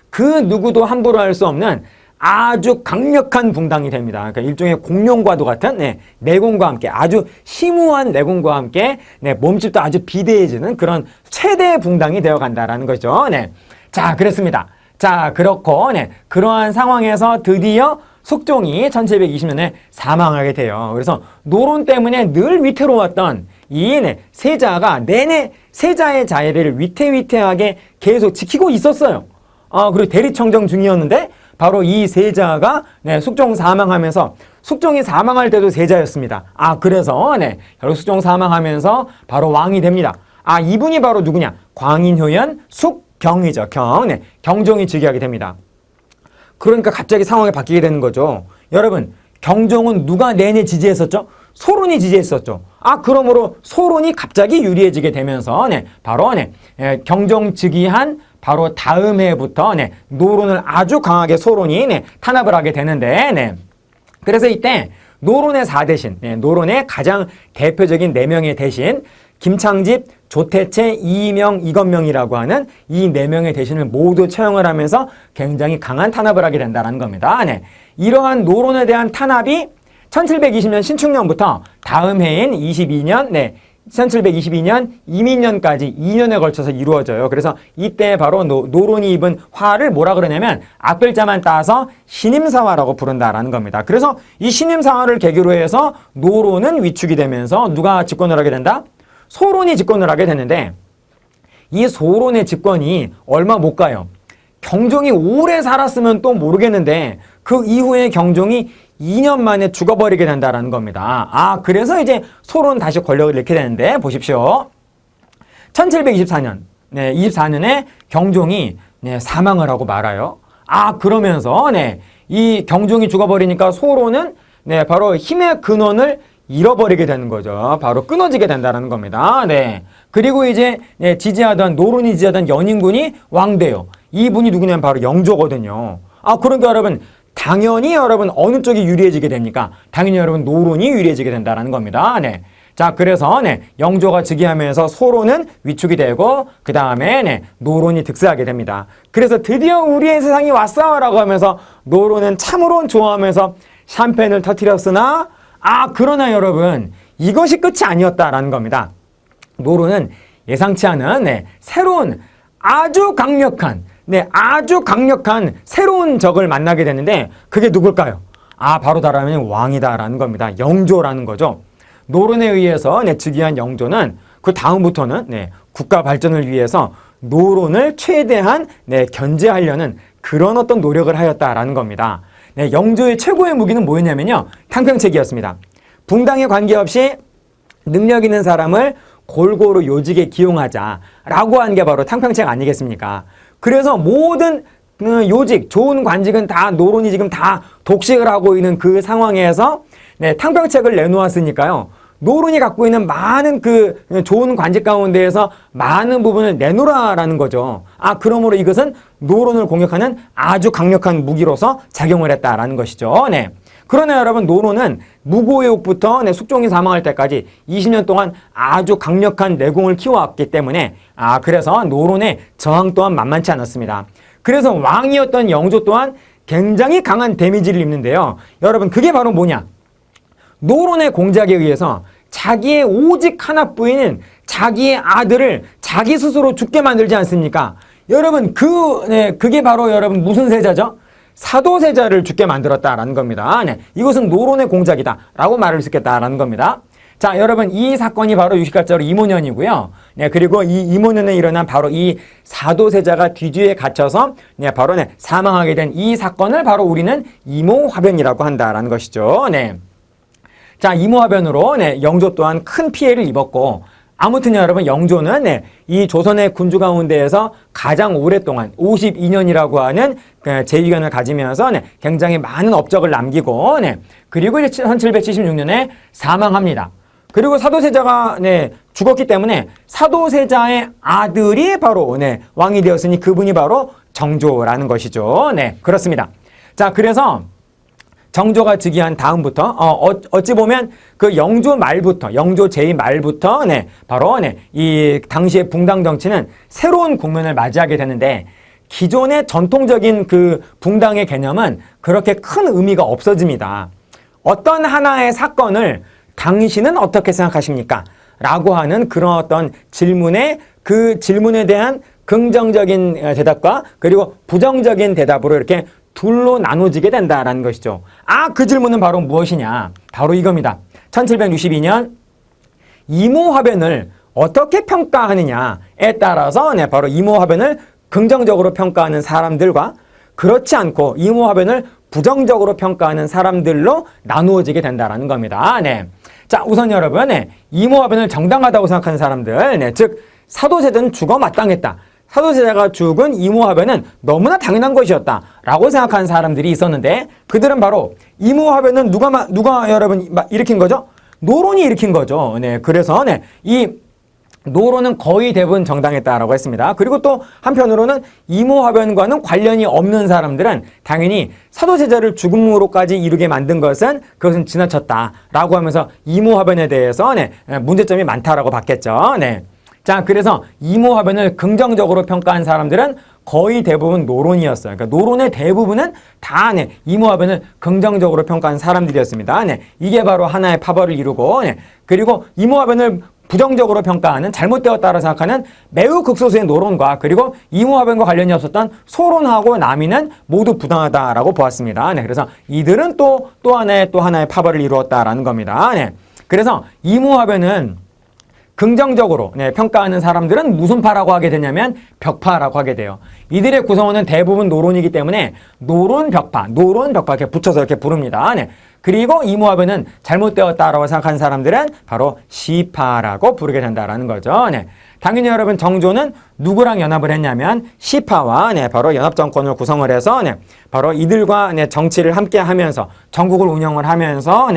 그 누구도 함부로 할 수 없는 아주 강력한 붕당이 됩니다. 그러니까 일종의 공룡과도 같은 내공과 함께 아주 심오한 내공과 함께 몸집도 아주 비대해지는 그런 최대 붕당이 되어간다라는 거죠. 네. 자, 그렇습니다. 자, 그렇고 그러한 상황에서 드디어 숙종이 1720년에 사망하게 돼요. 그래서 노론 때문에 늘 위태로웠던 이 세자가 내내 세자의 자리를 위태위태하게 계속 지키고 있었어요. 그리고 대리청정 중이었는데 바로 이 세자가 숙종 사망하면서 숙종이 사망할 때도 세자였습니다. 그래서 결국 숙종 사망하면서 바로 왕이 됩니다. 이분이 바로 누구냐? 광인효연 숙경이죠. 경종이 즉위하게 됩니다. 그러니까 갑자기 상황이 바뀌게 되는 거죠. 여러분, 경종은 누가 내내 지지했었죠? 소론이 지지했었죠. 그러므로 소론이 갑자기 유리해지게 되면서 바로 경종 즉위한 바로 다음 해부터 노론을 아주 강하게 소론이 탄압을 하게 되는데 그래서 이때 노론의 4대신, 노론의 가장 대표적인 4명의 대신 김창집, 조태채, 이명, 이건명이라고 하는 이 4명의 대신을 모두 처형을 하면서 굉장히 강한 탄압을 하게 된다는 겁니다. 이러한 노론에 대한 탄압이 1720년 신축년부터 다음 해인 1722년 이민년까지 2년에 걸쳐서 이루어져요. 그래서 이때 바로 노론이 입은 화를 뭐라 그러냐면 앞글자만 따서 신임사화라고 부른다라는 겁니다. 그래서 이 신임사화를 계기로 해서 노론은 위축이 되면서 누가 집권을 하게 된다? 소론이 집권을 하게 되는데 이 소론의 집권이 얼마 못 가요. 경종이 오래 살았으면 또 모르겠는데 그 이후에 경종이 2년 만에 죽어버리게 된다는 겁니다. 그래서 이제 소론 다시 권력을 잃게 되는데 보십시오. 1724년, 24년에 경종이 사망을 하고 말아요. 그러면서 이 경종이 죽어버리니까 소론은 바로 힘의 근원을 잃어버리게 되는 거죠. 바로 끊어지게 된다는 겁니다. 그리고 이제 지지하던 노론이 지지하던 연인군이 왕돼요. 이분이 누구냐면 바로 영조거든요. 그러니까 여러분 당연히 여러분 어느 쪽이 유리해지게 됩니까? 당연히 여러분 노론이 유리해지게 된다는 겁니다. 자, 그래서 영조가 즉위하면서 소론은 위축이 되고 그 다음에 노론이 득세하게 됩니다. 그래서 드디어 우리의 세상이 왔어 라고 하면서 노론은 참으로 좋아하면서 샴페인을 터뜨렸으나 그러나 여러분 이것이 끝이 아니었다라는 겁니다. 노론은 예상치 않은 새로운 아주 강력한 새로운 적을 만나게 되는데 그게 누굴까요? 바로 다라면 왕이다라는 겁니다. 영조라는 거죠. 노론에 의해서 즉위한 영조는 그 다음부터는 국가 발전을 위해서 노론을 최대한 견제하려는 그런 어떤 노력을 하였다라는 겁니다. 영조의 최고의 무기는 뭐였냐면요. 탕평책이었습니다. 붕당에 관계없이 능력 있는 사람을 골고루 요직에 기용하자라고 한 게 바로 탕평책 아니겠습니까? 그래서 모든 요직, 좋은 관직은 다 노론이 지금 다 독식을 하고 있는 그 상황에서 탕평책을 내놓았으니까요. 노론이 갖고 있는 많은 그 좋은 관직 가운데에서 많은 부분을 내놓으라라는 거죠. 그러므로 이것은 노론을 공격하는 아주 강력한 무기로서 작용을 했다라는 것이죠. 그러나 여러분 노론은 무고의옥부터 숙종이 사망할 때까지 20년 동안 아주 강력한 내공을 키워왔기 때문에 그래서 노론의 저항 또한 만만치 않았습니다. 그래서 왕이었던 영조 또한 굉장히 강한 데미지를 입는데요. 여러분 그게 바로 뭐냐? 노론의 공작에 의해서 자기의 오직 하나뿐인 자기의 아들을 자기 스스로 죽게 만들지 않습니까? 여러분 그게 바로 여러분 무슨 세자죠? 사도세자를 죽게 만들었다라는 겁니다. 이것은 노론의 공작이다라고 말할 수 있겠다라는 겁니다. 자, 여러분 이 사건이 바로 유식갈자로 이모년이고요. 그리고 이 이모년에 일어난 바로 이 사도세자가 뒤주에 갇혀서 바로 사망하게 된 이 사건을 바로 우리는 이모화변이라고 한다라는 것이죠. 자, 이모화변으로 영조 또한 큰 피해를 입었고 아무튼 여러분 영조는 이 조선의 군주 가운데에서 가장 오랫동안 52년이라고 하는 재위견을 가지면서 굉장히 많은 업적을 남기고 그리고 이제 1776년에 사망합니다. 그리고 사도세자가 죽었기 때문에 사도세자의 아들이 바로 왕이 되었으니 그분이 바로 정조라는 것이죠. 그렇습니다. 자, 그래서 정조가 즉위한 다음부터 어찌 보면 그 영조 말부터 영조 제2 말부터 바로 이 당시의 붕당 정치는 새로운 국면을 맞이하게 되는데 기존의 전통적인 그 붕당의 개념은 그렇게 큰 의미가 없어집니다. 어떤 하나의 사건을 당신은 어떻게 생각하십니까? 라고 하는 그런 어떤 질문에 그 질문에 대한 긍정적인 대답과 그리고 부정적인 대답으로 이렇게 둘로 나눠지게 된다라는 것이죠. 그 질문은 바로 무엇이냐? 바로 이겁니다. 1762년 이모화변을 어떻게 평가하느냐에 따라서 바로 이모화변을 긍정적으로 평가하는 사람들과 그렇지 않고 이모화변을 부정적으로 평가하는 사람들로 나누어지게 된다는 겁니다. 자, 우선 여러분, 이모화변을 정당하다고 생각하는 사람들, 즉 사도세자는 죽어 마땅했다. 사도세자가 죽은 이모화변은 너무나 당연한 것이었다 라고 생각하는 사람들이 있었는데 그들은 바로 이모화변은 누가 여러분 일으킨 거죠? 노론이 일으킨 거죠. 그래서 이 노론은 거의 대부분 정당했다라고 했습니다. 그리고 또 한편으로는 이모화변과는 관련이 없는 사람들은 당연히 사도세자를 죽음으로까지 이르게 만든 그것은 지나쳤다라고 하면서 이모화변에 대해서 문제점이 많다라고 봤겠죠. 자, 그래서 이모화변을 긍정적으로 평가한 사람들은 거의 대부분 노론이었어요. 그러니까 노론의 대부분은 다 이모화변을 긍정적으로 평가한 사람들이었습니다. 이게 바로 하나의 파벌을 이루고 그리고 이모화변을 부정적으로 평가하는 잘못되었다고 생각하는 매우 극소수의 노론과 그리고 이모화변과 관련이 없었던 소론하고 남이는 모두 부당하다라고 보았습니다. 그래서 이들은 또 하나의 파벌을 이루었다라는 겁니다. 그래서 이모화변은 긍정적으로 평가하는 사람들은 무슨 파라고 하게 되냐면 벽파라고 하게 돼요. 이들의 구성원은 대부분 노론이기 때문에 노론벽파 이렇게 붙여서 이렇게 부릅니다. 그리고 이모화변은 잘못되었다라고 생각하는 사람들은 바로 시파라고 부르게 된다라는 거죠. 당연히 여러분 정조는 누구랑 연합을 했냐면 시파와 바로 연합정권을 구성을 해서 바로 이들과 정치를 함께 하면서 전국을 운영을 하면서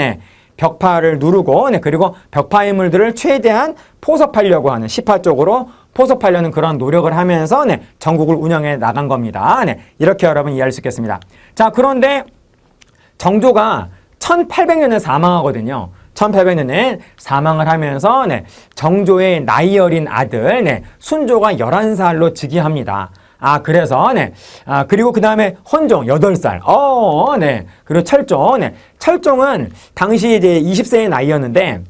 벽파를 누르고 그리고 벽파 인물들을 최대한 포섭하려고 하는 시파 쪽으로 포섭하려는 그런 노력을 하면서 전국을 운영해 나간 겁니다. 이렇게 여러분 이해할 수 있겠습니다. 자, 그런데 정조가 1800년에 사망하거든요. 1800년에 사망을 하면서 정조의 나이 어린 아들 순조가 11살로 즉위합니다. 그래서 그리고 그 다음에 헌종 8살. 그리고 철종. 철종은 당시 이제 20세의 나이였는데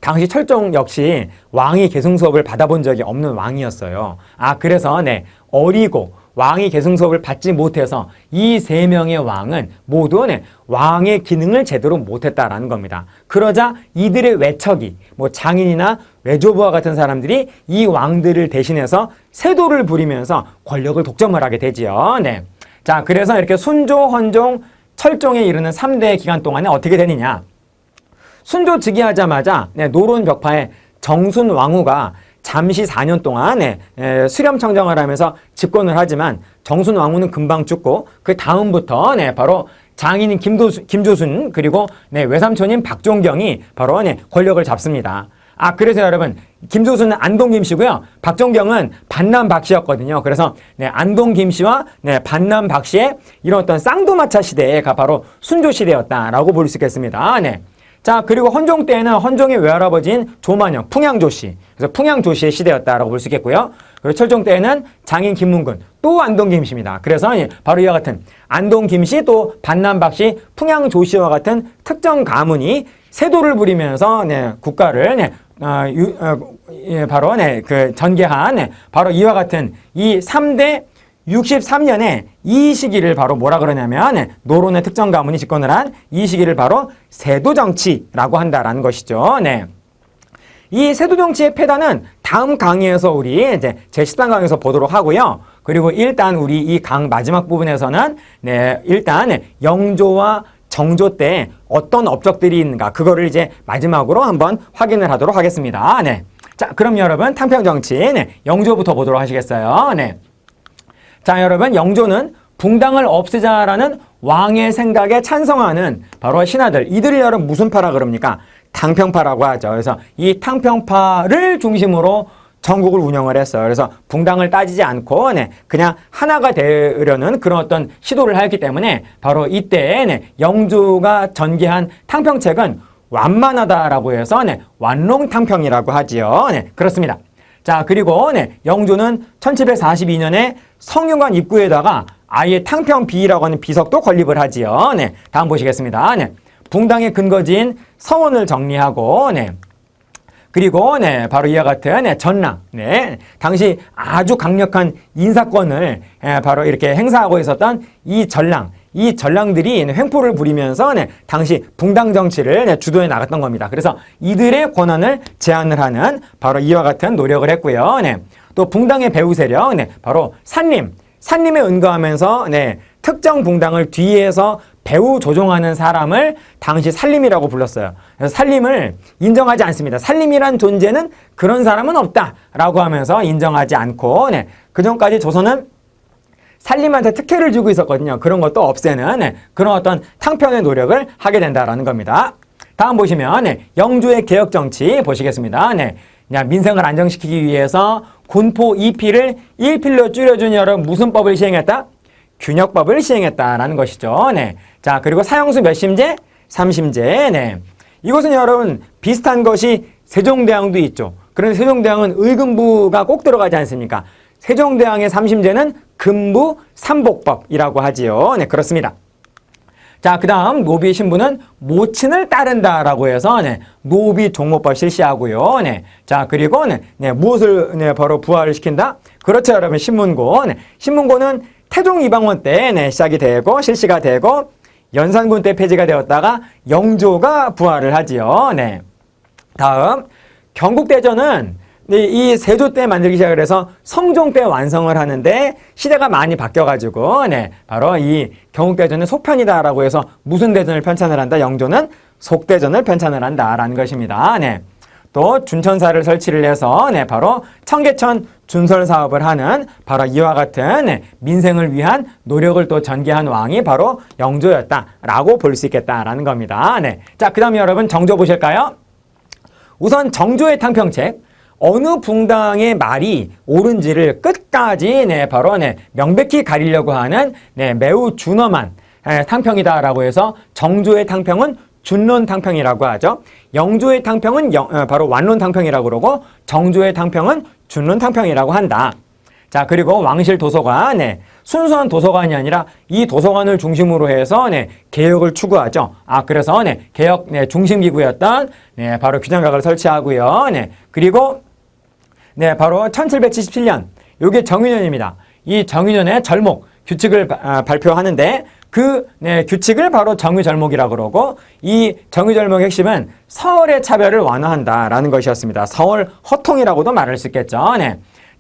당시 철종 역시 왕이 계승 수업을 받아본 적이 없는 왕이었어요. 그래서 어리고 왕이 계승 수업을 받지 못해서 이 3명의 왕은 모두 왕의 기능을 제대로 못했다라는 겁니다. 그러자 이들의 외척이 장인이나 외조부와 같은 사람들이 이 왕들을 대신해서 세도를 부리면서 권력을 독점을 하게 되지요. 자, 그래서 이렇게 순조, 헌종, 철종에 이르는 3대 기간 동안에 어떻게 되느냐? 순조 즉위하자마자 노론 벽파의 정순 왕후가 잠시 4년 동안 수렴청정을 하면서 집권을 하지만 정순 왕후는 금방 죽고 그 다음부터 바로 장인인 김조순 그리고 외삼촌인 박종경이 바로 권력을 잡습니다. 그래서 여러분 김조순은 안동 김씨고요. 박종경은 반남 박씨였거든요. 그래서 안동 김씨와 반남 박씨의 이런 어떤 쌍두마차 시대가 바로 순조 시대였다라고 볼 수 있겠습니다. 자, 그리고 헌종 때에는 헌종의 외할아버지인 조만영, 풍양조씨. 그래서 풍양조씨의 시대였다라고 볼 수 있겠고요. 그리고 철종 때에는 장인 김문근, 또 안동 김씨입니다. 그래서 바로 이와 같은 안동 김씨, 또 반남 박씨, 풍양조씨와 같은 특정 가문이 세도를 부리면서 국가를 바로 그 전개한 바로 이와 같은 이 3대 63년에 이 시기를 바로 뭐라 그러냐면 노론의 특정 가문이 집권을 한 이 시기를 바로 세도정치라고 한다라는 것이죠. 이 세도정치의 패단은 다음 강의에서 우리 이제 제13강에서 보도록 하고요. 그리고 일단 우리 이 강 마지막 부분에서는 일단 영조와 정조 때 어떤 업적들이 있는가 그거를 이제 마지막으로 한번 확인을 하도록 하겠습니다. 자, 그럼 여러분 탕평정치 영조부터 보도록 하시겠어요. 자, 여러분 영조는 붕당을 없애자라는 왕의 생각에 찬성하는 바로 신하들 이들을 여러분 무슨 파라 그럽니까? 탕평파라고 하죠. 그래서 이 탕평파를 중심으로 전국을 운영을 했어요. 그래서 붕당을 따지지 않고 그냥 하나가 되려는 그런 어떤 시도를 했기 때문에 바로 이때 영조가 전개한 탕평책은 완만하다라고 해서 완롱탕평이라고 하지요. 그렇습니다. 자, 그리고 영조는 1742년에 성균관 입구에다가 아예 탕평비라고 하는 비석도 건립을 하지요. 다음 보시겠습니다. 붕당의 근거지인 서원을 정리하고 그리고 바로 이와 같은 전랑, 당시 아주 강력한 인사권을 바로 이렇게 행사하고 있었던 이 전랑들이 횡포를 부리면서 당시 붕당 정치를 주도해 나갔던 겁니다. 그래서 이들의 권한을 제한을 하는 바로 이와 같은 노력을 했고요. 또 붕당의 배후 세력, 바로 산림에 은거하면서 특정 붕당을 뒤에서 배후 조종하는 사람을 당시 산림이라고 불렀어요. 그래서 산림을 인정하지 않습니다. 산림이란 존재는 그런 사람은 없다라고 하면서 인정하지 않고 그전까지 조선은 산림한테 특혜를 주고 있었거든요. 그런 것도 없애는 그런 어떤 탕평의 노력을 하게 된다라는 겁니다. 다음 보시면 영조의 개혁정치 보시겠습니다. 민생을 안정시키기 위해서 군포 2필을 1필로 줄여준 여러 무슨 법을 시행했다? 균역법을 시행했다라는 것이죠. 자, 그리고 사형수 몇 심제? 3심제. 이것은 여러분 비슷한 것이 세종대왕도 있죠. 그런데 세종대왕은 의금부가 꼭 들어가지 않습니까? 세종대왕의 3심제는 금부 삼복법이라고 하지요. 그렇습니다. 자, 그 다음 노비 신부는 모친을 따른다라고 해서 노비 종모법 실시하고요. 자, 그리고 무엇을 바로 부활을 시킨다? 그렇죠, 여러분. 신문고는 태종 이방원 때 시작이 되고 실시가 되고 연산군 때 폐지가 되었다가 영조가 부활을 하지요. 다음 경국대전은 이 세조 때 만들기 시작을 해서 성종 때 완성을 하는데 시대가 많이 바뀌어가지고 바로 이 경국대전은 속편이다라고 해서 무슨 대전을 편찬을 한다? 영조는 속대전을 편찬을 한다라는 것입니다. 또 준천사를 설치를 해서 바로 청계천 준설 사업을 하는 바로 이와 같은 민생을 위한 노력을 또 전개한 왕이 바로 영조였다라고 볼 수 있겠다라는 겁니다. 자, 그 다음에 여러분 정조 보실까요? 우선 정조의 탕평책 어느 붕당의 말이 옳은지를 끝까지 바로 명백히 가리려고 하는 매우 준엄한 탕평이다라고 해서 정조의 탕평은 준론탕평이라고 하죠. 영조의 탕평은 바로 완론탕평이라고 그러고 정조의 탕평은 준론탕평이라고 한다. 자, 그리고 왕실 도서관, 순수한 도서관이 아니라 이 도서관을 중심으로 해서 개혁을 추구하죠. 그래서 개혁 중심기구였던 바로 규장각을 설치하고요. 그리고 바로 1777년 이게 정유년입니다. 이 정유년의 절목 규칙을 발표하는데 그 규칙을 바로 정유절목이라고 그러고 이 정유절목의 핵심은 서얼의 차별을 완화한다라는 것이었습니다. 서얼 허통이라고도 말할 수 있겠죠.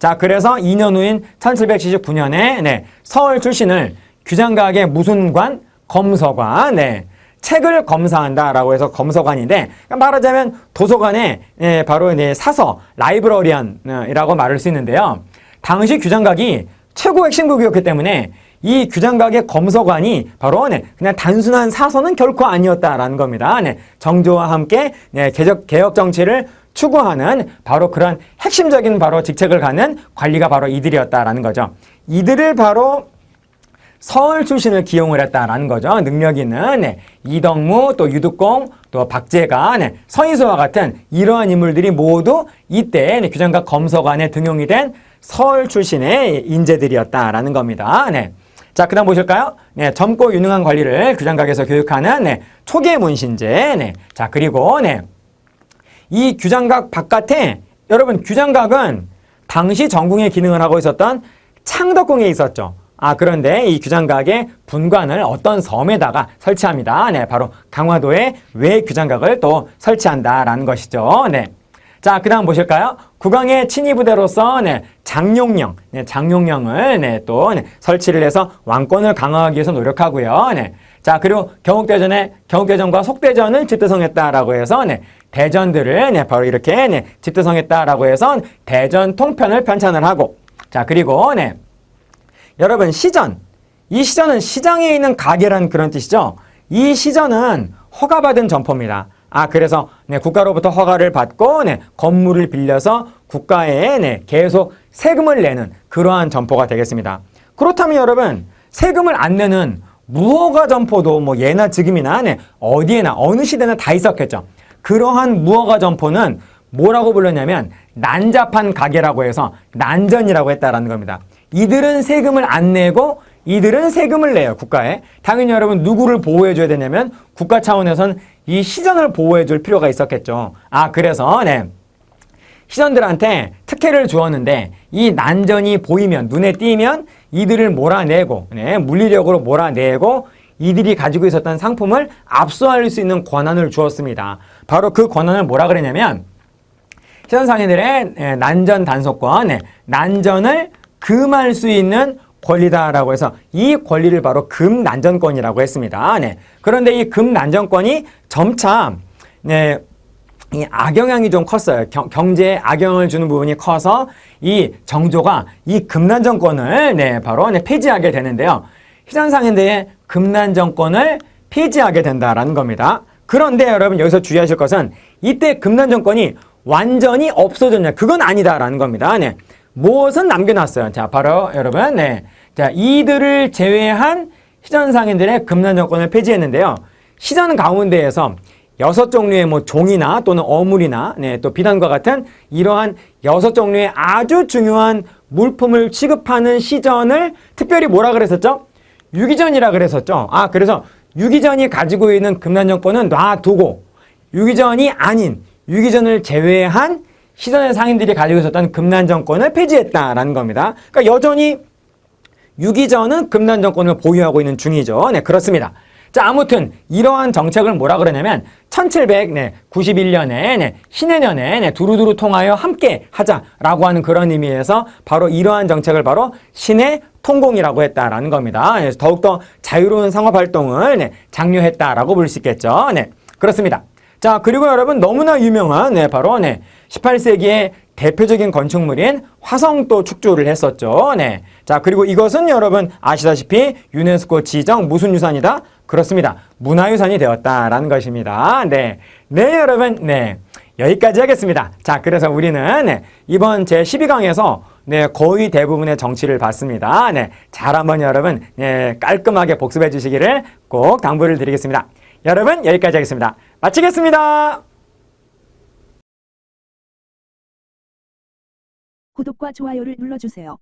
자, 그래서 2년 후인 1779년에 서얼 출신을 규장각의 무순관, 검서관, 책을 검사한다라고 해서 검서관인데 말하자면 도서관에 바로 사서, 라이브러리안이라고 말할 수 있는데요. 당시 규장각이 최고 핵심국이었기 때문에 이 규장각의 검서관이 바로 그냥 단순한 사서는 결코 아니었다라는 겁니다. 정조와 함께 개혁 정치를 추구하는 바로 그런 핵심적인 바로 직책을 갖는 관리가 바로 이들이었다라는 거죠. 이들을 바로 서울 출신을 기용을 했다라는 거죠. 능력 있는 이덕무, 또 유득공, 또 박재가, 서인수와 같은 이러한 인물들이 모두 이때 규장각 검서관에 등용이 된 서울 출신의 인재들이었다라는 겁니다. 자, 그 다음 보실까요? 젊고 유능한 관리를 규장각에서 교육하는 초기의 문신제. 자, 그리고 이 규장각 바깥에 여러분 규장각은 당시 전궁의 기능을 하고 있었던 창덕궁에 있었죠. 그런데 이 규장각의 분관을 어떤 섬에다가 설치합니다. 바로 강화도에 외 규장각을 또 설치한다라는 것이죠. 자, 그 다음 보실까요? 국왕의 친위부대로서 장룡령을 또 설치를 해서 왕권을 강화하기 위해서 노력하고요. 자, 그리고 경국대전과 속대전을 집대성했다라고 해서 대전들을 바로 이렇게 집대성했다라고 해서 대전 통편을 편찬을 하고, 자, 그리고 여러분 시전, 이 시전은 시장에 있는 가게라는 그런 뜻이죠. 이 시전은 허가받은 점포입니다. 그래서 네, 국가로부터 허가를 받고 네, 건물을 빌려서 국가에 네, 계속 세금을 내는 그러한 점포가 되겠습니다. 그렇다면 여러분, 세금을 안 내는 무허가 점포도 뭐 예나 지금이나 네, 어디에나 어느 시대나 다 있었겠죠. 그러한 무허가 점포는 뭐라고 불렀냐면 난잡한 가게라고 해서 난전이라고 했다라는 겁니다. 이들은 세금을 안 내고 이들은 세금을 내요, 국가에. 당연히 여러분 누구를 보호해줘야 되냐면 국가 차원에선 이 시전을 보호해줄 필요가 있었겠죠. 그래서 네, 시전들한테 특혜를 주었는데 이 난전이 보이면, 눈에 띄면 이들을 몰아내고 네, 물리력으로 몰아내고 이들이 가지고 있었던 상품을 압수할 수 있는 권한을 주었습니다. 바로 그 권한을 뭐라 그랬냐면 시전상인들의 난전 단속권, 난전을 금할 수 있는 권리다라고 해서 이 권리를 바로 금난전권이라고 했습니다. 네. 그런데 이 금난전권이 점차 네, 이 악영향이 좀 컸어요. 경제에 악영향을 주는 부분이 커서 이 정조가 이 금난전권을 네, 바로 네, 폐지하게 되는데요. 시전상인들의 금난전권을 폐지하게 된다라는 겁니다. 그런데 여러분 여기서 주의하실 것은 이때 금난전권이 완전히 없어졌냐? 그건 아니다라는 겁니다. 네. 무엇은 남겨놨어요? 자, 바로 여러분, 네. 자, 이들을 제외한 시전상인들의 금난전권을 폐지했는데요. 시전 가운데에서 6종류의 뭐 종이나 또는 어물이나 네, 또 비단과 같은 이러한 6종류의 아주 중요한 물품을 취급하는 시전을 특별히 뭐라 그랬었죠? 유기전이라 그랬었죠. 그래서 유기전이 가지고 있는 금난전권은 놔두고 유기전이 아닌 유기전을 제외한 시전의 상인들이 가지고 있었던 금난전권을 폐지했다라는 겁니다. 그러니까 여전히 유기전은 금난전권을 보유하고 있는 중이죠. 네, 그렇습니다. 자, 아무튼 이러한 정책을 뭐라 그러냐면 1791년에 신해년에 두루두루 통하여 함께 하자라고 하는 그런 의미에서 바로 이러한 정책을 바로 신해 통공이라고 했다라는 겁니다. 그래서 더욱더 자유로운 상업활동을 장려했다라고 볼 수 있겠죠. 네, 그렇습니다. 자, 그리고 여러분 너무나 유명한 바로 18세기의 대표적인 건축물인 화성도 축조를 했었죠. 네. 자, 그리고 이것은 여러분 아시다시피 유네스코 지정 무슨 유산이다? 그렇습니다. 문화유산이 되었다라는 것입니다. 네. 네, 여러분. 네. 여기까지 하겠습니다. 자, 그래서 우리는 이번 제 12강에서 거의 대부분의 정치를 봤습니다. 네. 잘 한번 여러분 깔끔하게 복습해 주시기를 꼭 당부를 드리겠습니다. 여러분, 여기까지 하겠습니다. 마치겠습니다. 구독과 좋아요를 눌러주세요.